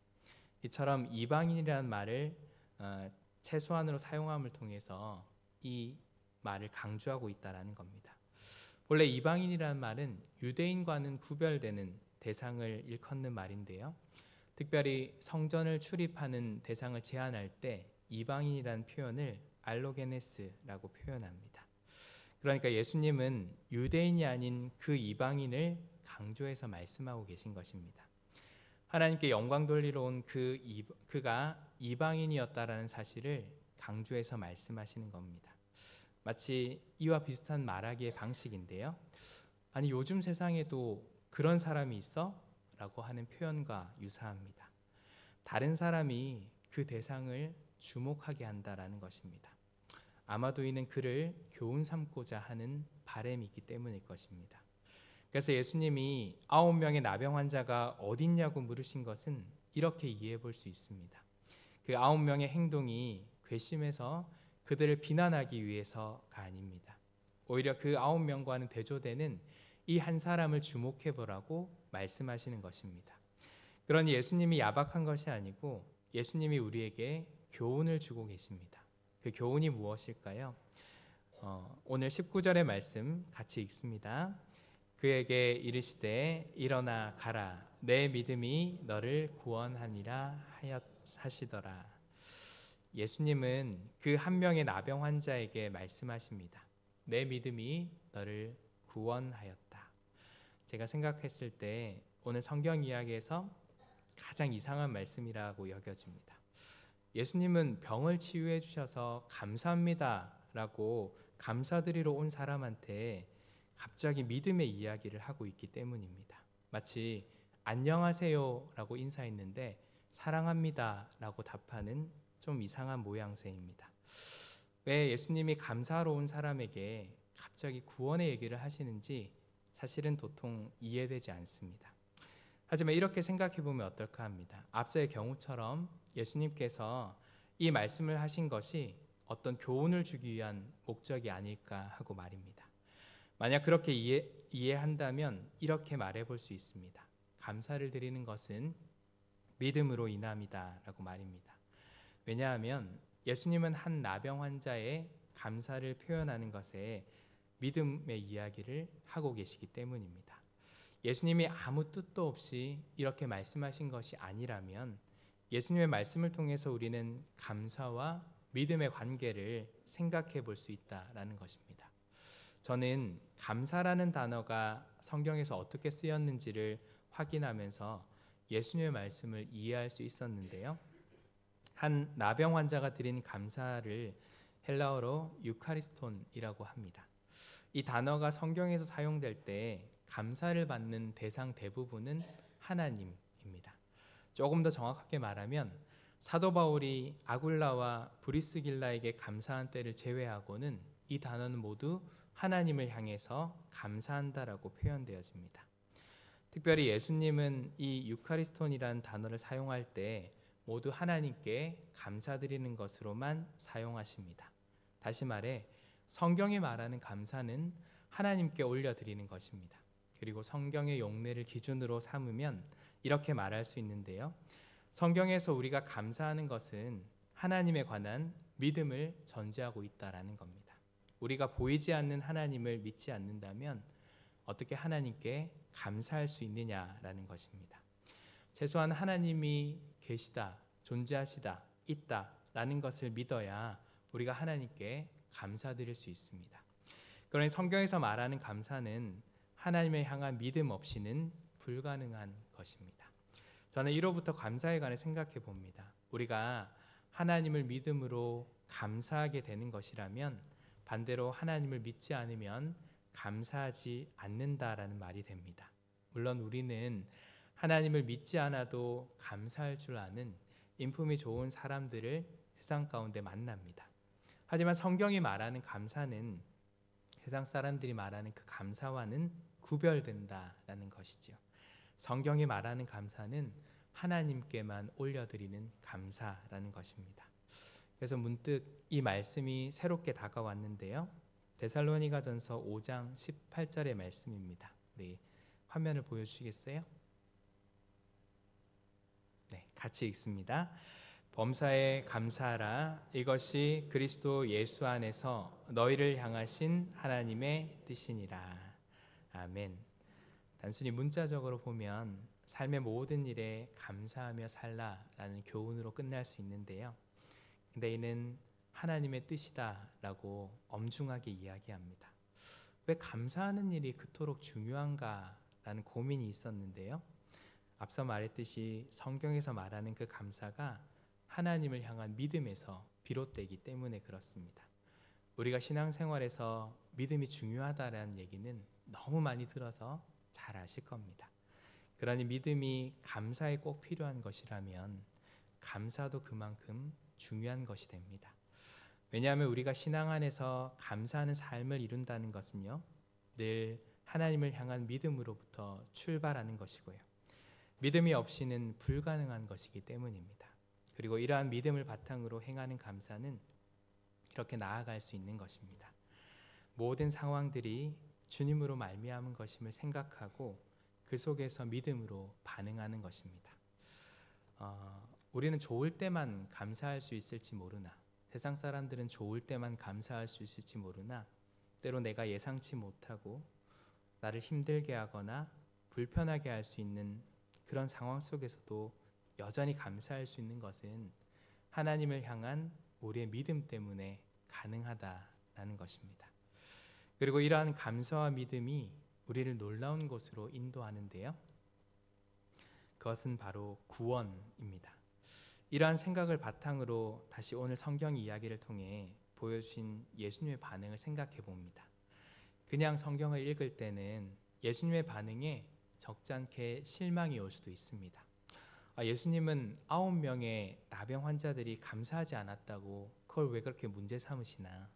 이처럼 이방인이라는 말을 최소한으로 사용함을 통해서 이 말을 강조하고 있다는 겁니다. 원래 이방인이라는 말은 유대인과는 구별되는 대상을 일컫는 말인데요. 특별히 성전을 출입하는 대상을 제한할 때 이방인이라는 표현을 알로게네스라고 표현합니다. 그러니까 예수님은 유대인이 아닌 그 이방인을 강조해서 말씀하고 계신 것입니다. 하나님께 영광 돌리러 온 그가 이방인이었다라는 사실을 강조해서 말씀하시는 겁니다. 마치 이와 비슷한 말하기의 방식인데요. 아니 요즘 세상에도 그런 사람이 있어? 라고 하는 표현과 유사합니다. 다른 사람이 그 대상을 주목하게 한다라는 것입니다. 아마도 이는 그를 교훈 삼고자 하는 바람이기 때문일 것입니다. 그래서 예수님이 9명의 나병 환자가 어딨냐고 물으신 것은 이렇게 이해해 볼 수 있습니다. 그 9명의 행동이 괘씸해서 그들을 비난하기 위해서가 아닙니다. 오히려 그 9명과는 대조되는 이 한 사람을 주목해 보라고 말씀하시는 것입니다. 그러니 예수님이 야박한 것이 아니고 예수님이 우리에게 교훈을 주고 계십니다. 그 교훈이 무엇일까요? 오늘 19절의 말씀 같이 읽습니다. 그에게 이르시되 일어나 가라 내 믿음이 너를 구원하니라 하시더라. 예수님은 그 한 명의 나병 환자에게 말씀하십니다. 내 믿음이 너를 구원하였다. 제가 생각했을 때 오늘 성경 이야기에서 가장 이상한 말씀이라고 여겨집니다. 예수님은 병을 치유해 주셔서 감사합니다 라고 감사드리러 온 사람한테 갑자기 믿음의 이야기를 하고 있기 때문입니다. 마치 안녕하세요 라고 인사했는데 사랑합니다 라고 답하는 좀 이상한 모양새입니다. 왜 예수님이 감사하러 온 사람에게 갑자기 구원의 얘기를 하시는지 사실은 도통 이해되지 않습니다. 하지만 이렇게 생각해 보면 어떨까 합니다. 앞서의 경우처럼 예수님께서 이 말씀을 하신 것이 어떤 교훈을 주기 위한 목적이 아닐까 하고 말입니다. 만약 그렇게 이해한다면 이렇게 말해 볼 수 있습니다. 감사를 드리는 것은 믿음으로 인함이다 라고 말입니다. 왜냐하면 예수님은 한 나병 환자의 감사를 표현하는 것에 믿음의 이야기를 하고 계시기 때문입니다. 예수님이 아무 뜻도 없이 이렇게 말씀하신 것이 아니라면 예수님의 말씀을 통해서 우리는 감사와 믿음의 관계를 생각해 볼 수 있다라는 것입니다. 저는 감사라는 단어가 성경에서 어떻게 쓰였는지를 확인하면서 예수님의 말씀을 이해할 수 있었는데요. 한 나병 환자가 드린 감사를 헬라어로 유카리스톤이라고 합니다. 이 단어가 성경에서 사용될 때 감사를 받는 대상 대부분은 하나님입니다. 조금 더 정확하게 말하면 사도 바울이 아굴라와 브리스길라에게 감사한 때를 제외하고는 이 단어는 모두 하나님을 향해서 감사한다라고 표현되어집니다. 특별히 예수님은 이 유카리스톤이라는 단어를 사용할 때 모두 하나님께 감사드리는 것으로만 사용하십니다. 다시 말해 성경이 말하는 감사는 하나님께 올려드리는 것입니다. 그리고 성경의 용례를 기준으로 삼으면 이렇게 말할 수 있는데요. 성경에서 우리가 감사하는 것은 하나님에 관한 믿음을 전제하고 있다라는 겁니다. 우리가 보이지 않는 하나님을 믿지 않는다면 어떻게 하나님께 감사할 수 있느냐라는 것입니다. 최소한 하나님이 계시다, 존재하시다, 있다라는 것을 믿어야 우리가 하나님께 감사드릴 수 있습니다. 그러니 성경에서 말하는 감사는 하나님을 향한 믿음 없이는 불가능한 것입니다. 저는 1호부터 감사에 관해 생각해 봅니다. 우리가 하나님을 믿음으로 감사하게 되는 것이라면 반대로 하나님을 믿지 않으면 감사하지 않는다라는 말이 됩니다. 물론 우리는 하나님을 믿지 않아도 감사할 줄 아는 인품이 좋은 사람들을 세상 가운데 만납니다. 하지만 성경이 말하는 감사는 세상 사람들이 말하는 그 감사와는 구별된다라는 것이지요. 성경이 말하는 감사는 하나님께만 올려드리는 감사라는 것입니다. 그래서 문득 이 말씀이 새롭게 다가왔는데요. 데살로니가전서 5장 18절의 말씀입니다. 우리 화면을 보여주시겠어요? 네, 같이 읽습니다. 범사에 감사하라. 이것이 그리스도 예수 안에서 너희를 향하신 하나님의 뜻이니라. 아멘. 단순히 문자적으로 보면 삶의 모든 일에 감사하며 살라라는 교훈으로 끝날 수 있는데요. 근데 이는 하나님의 뜻이다라고 엄중하게 이야기합니다. 왜 감사하는 일이 그토록 중요한가라는 고민이 있었는데요. 앞서 말했듯이 성경에서 말하는 그 감사가 하나님을 향한 믿음에서 비롯되기 때문에 그렇습니다. 우리가 신앙생활에서 믿음이 중요하다라는 얘기는 너무 많이 들어서 잘 아실 겁니다. 그러니 믿음이 감사에 꼭 필요한 것이라면 감사도 그만큼 중요한 것이 됩니다. 왜냐하면 우리가 신앙 안에서 감사하는 삶을 이룬다는 것은요, 늘 하나님을 향한 믿음으로부터 출발하는 것이고요. 믿음이 없이는 불가능한 것이기 때문입니다. 그리고 이러한 믿음을 바탕으로 행하는 감사는 이렇게 나아갈 수 있는 것입니다. 모든 상황들이 주님으로 말미암은 것임을 생각하고 그 속에서 믿음으로 반응하는 것입니다. 우리는 좋을 때만 감사할 수 있을지 모르나, 세상 사람들은 좋을 때만 감사할 수 있을지 모르나, 때로 내가 예상치 못하고 나를 힘들게 하거나 불편하게 할 수 있는 그런 상황 속에서도 여전히 감사할 수 있는 것은 하나님을 향한 우리의 믿음 때문에 가능하다라는 것입니다. 그리고 이러한 감사와 믿음이 우리를 놀라운 곳으로 인도하는데요, 그것은 바로 구원입니다. 이러한 생각을 바탕으로 다시 오늘 성경 이야기를 통해 보여주신 예수님의 반응을 생각해 봅니다. 그냥 성경을 읽을 때는 예수님의 반응에 적잖게 실망이 올 수도 있습니다. 예수님은 9명의 나병 환자들이 감사하지 않았다고 그걸 왜 그렇게 문제 삼으시나?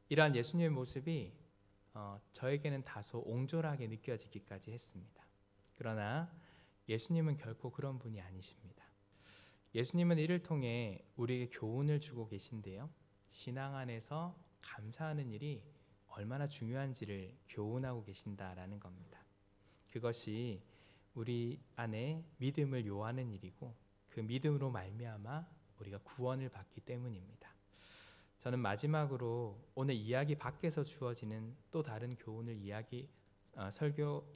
이러한 예수님의 모습이 저에게는 다소 옹졸하게 느껴지기까지 했습니다. 그러나 예수님은 결코 그런 분이 아니십니다. 예수님은 이를 통해 우리에게 교훈을 주고 계신데요, 신앙 안에서 감사하는 일이 얼마나 중요한지를 교훈하고 계신다라는 겁니다. 그것이 우리 안에 믿음을 요하는 일이고 그 믿음으로 말미암아 우리가 구원을 받기 때문입니다. 저는 마지막으로 오늘 이야기 밖에서 주어지는 또 다른 교훈을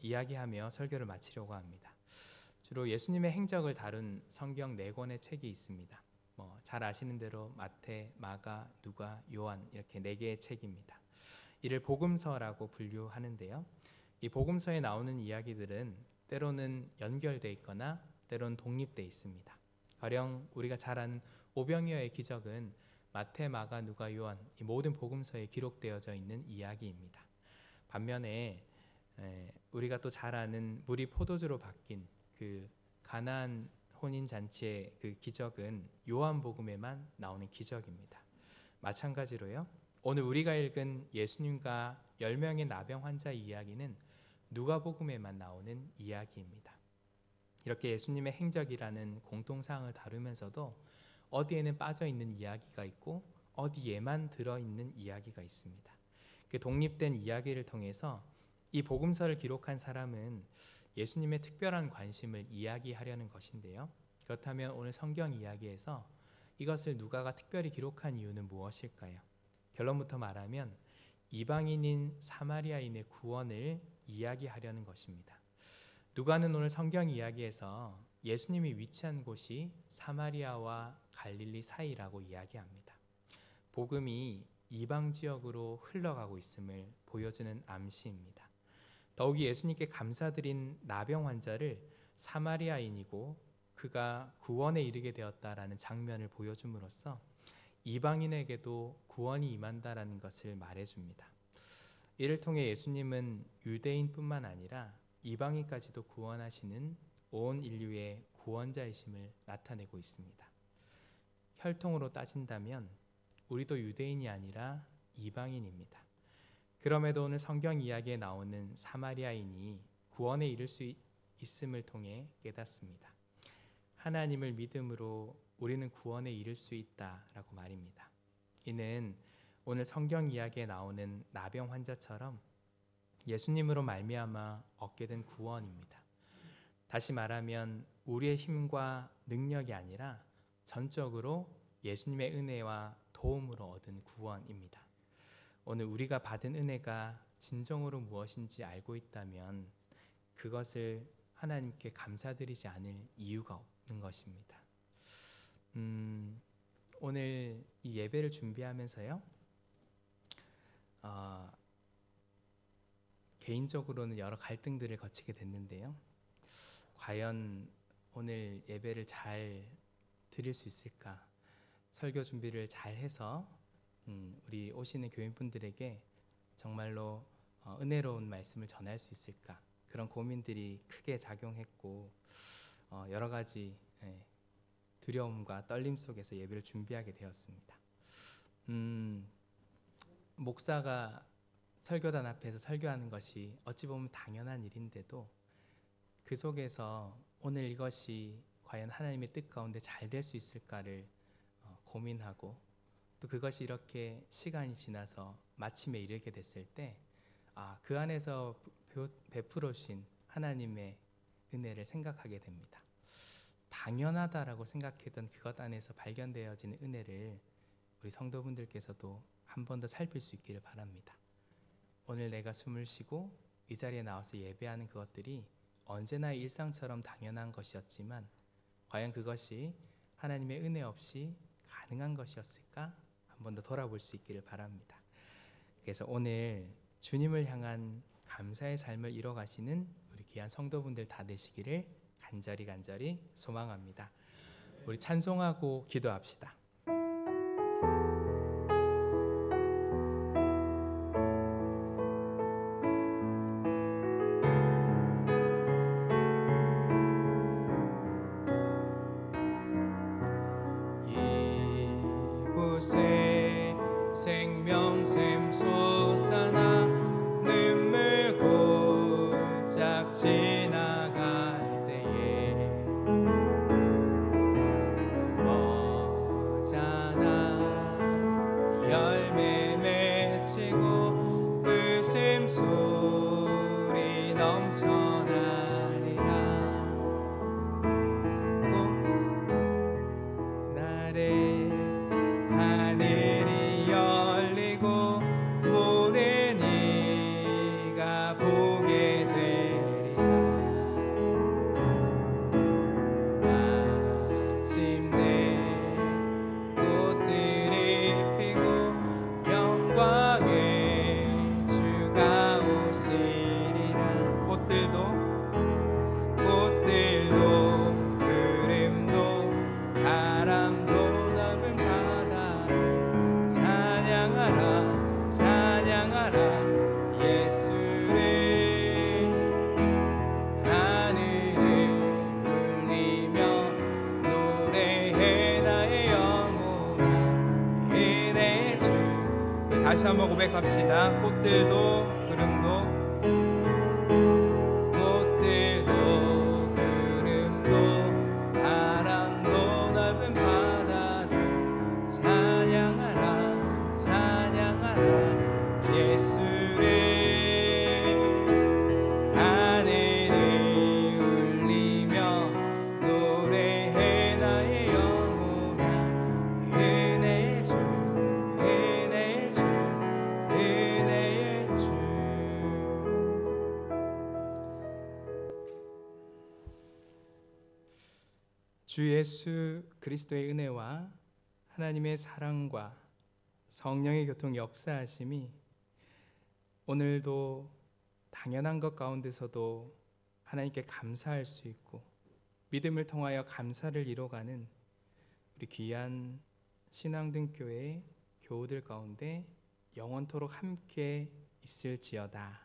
이야기하며 설교를 마치려고 합니다. 주로 예수님의 행적을 다룬 성경 4권의 책이 있습니다. 잘 아시는 대로 마태, 마가, 누가, 요한 이렇게 4개의 책입니다. 이를 복음서라고 분류하는데요, 이 복음서에 나오는 이야기들은 때로는 연결되어 있거나 때로는 독립되어 있습니다. 가령 우리가 잘 아는 오병이어의 기적은 마태, 마가, 누가, 요한 이 모든 복음서에 기록되어져 있는 이야기입니다. 반면에 우리가 또 잘 아는 물이 포도주로 바뀐 그 가나안 혼인 잔치의 그 기적은 요한복음에만 나오는 기적입니다. 마찬가지로요, 오늘 우리가 읽은 예수님과 10명의 나병 환자 이야기는 누가복음에만 나오는 이야기입니다. 이렇게 예수님의 행적이라는 공통사항을 다루면서도 어디에는 빠져있는 이야기가 있고 어디에만 들어있는 이야기가 있습니다. 그 독립된 이야기를 통해서 이 복음서를 기록한 사람은 예수님의 특별한 관심을 이야기하려는 것인데요, 그렇다면 오늘 성경 이야기에서 이것을 누가가 특별히 기록한 이유는 무엇일까요? 결론부터 말하면 이방인인 사마리아인의 구원을 이야기하려는 것입니다. 누가는 오늘 성경 이야기에서 예수님이 위치한 곳이 사마리아와 갈릴리 사이라고 이야기합니다. 복음이 이방 지역으로 흘러가고 있음을 보여주는 암시입니다. 더욱이 예수님께 감사드린 나병 환자를 사마리아인이고 그가 구원에 이르게 되었다라는 장면을 보여줌으로써 이방인에게도 구원이 임한다라는 것을 말해줍니다. 이를 통해 예수님은 유대인뿐만 아니라 이방인까지도 구원하시는 온 인류의 구원자이심을 나타내고 있습니다. 혈통으로 따진다면 우리도 유대인이 아니라 이방인입니다. 그럼에도 오늘 성경 이야기에 나오는 사마리아인이 구원에 이를 수 있음을 통해 깨닫습니다. 하나님을 믿음으로 우리는 구원에 이를 수 있다라고 말입니다. 이는 오늘 성경 이야기에 나오는 나병 환자처럼 예수님으로 말미암아 얻게 된 구원입니다. 다시 말하면 우리의 힘과 능력이 아니라 전적으로 예수님의 은혜와 도움으로 얻은 구원입니다. 오늘 우리가 받은 은혜가 진정으로 무엇인지 알고 있다면 그것을 하나님께 감사드리지 않을 이유가 없는 것입니다. 오늘 이 예배를 준비하면서요, 개인적으로는 여러 갈등들을 거치게 됐는데요, 과연 오늘 예배를 잘 드릴 수 있을까? 설교 준비를 잘 해서 우리 오시는 교인분들에게 정말로 은혜로운 말씀을 전할 수 있을까? 그런 고민들이 크게 작용했고 여러 가지 두려움과 떨림 속에서 예배를 준비하게 되었습니다. 목사가 설교단 앞에서 설교하는 것이 어찌 보면 당연한 일인데도 그 속에서 오늘 이것이 과연 하나님의 뜻 가운데 잘 될 수 있을까를 고민하고 또 그것이 이렇게 시간이 지나서 마침에 이르게 됐을 때 그 안에서 베풀어 주신 하나님의 은혜를 생각하게 됩니다. 당연하다라고 생각했던 그것 안에서 발견되어지는 은혜를 우리 성도분들께서도 한 번 더 살필 수 있기를 바랍니다. 오늘 내가 숨을 쉬고 이 자리에 나와서 예배하는 그것들이 언제나 일상처럼 당연한 것이었지만 과연 그것이 하나님의 은혜 없이 가능한 것이었을까? 한 번 더 돌아볼 수 있기를 바랍니다. 그래서 오늘 주님을 향한 감사의 삶을 이뤄가시는 우리 귀한 성도분들 다 되시기를 간절히 소망합니다. 우리 찬송하고 기도합시다. 이곳에 생명샘 솟아나 눈물 골짝 지나갈 때에 머잖아 열매 맺히고 웃음소리 넘쳐나리라. 나를 하늘이 열리고 모든 이가 보게 되리라. 마침내 꽃들이 피고 영광의 주가 오시리라. 꽃들도 구름도 바람도 넓은 바다 찬양하라 예수를. 하늘을 울리며 노래해 나의 영혼아 은혜의 주. 다시 한번 고백합시다. 꽃들도 구름도 바람도 넓은 바다도 찬양하라 예수를. 하늘을 울리며 노래해 나의 영혼아 은혜의 주. 주 예수 그리스도의 은혜와 하나님의 사랑과 성령의 교통 역사하심이 오늘도 당연한 것 가운데서도 하나님께 감사할 수 있고 믿음을 통하여 감사를 이뤄가는 우리 귀한 신앙등교회 교우들 가운데 영원토록 함께 있을지어다.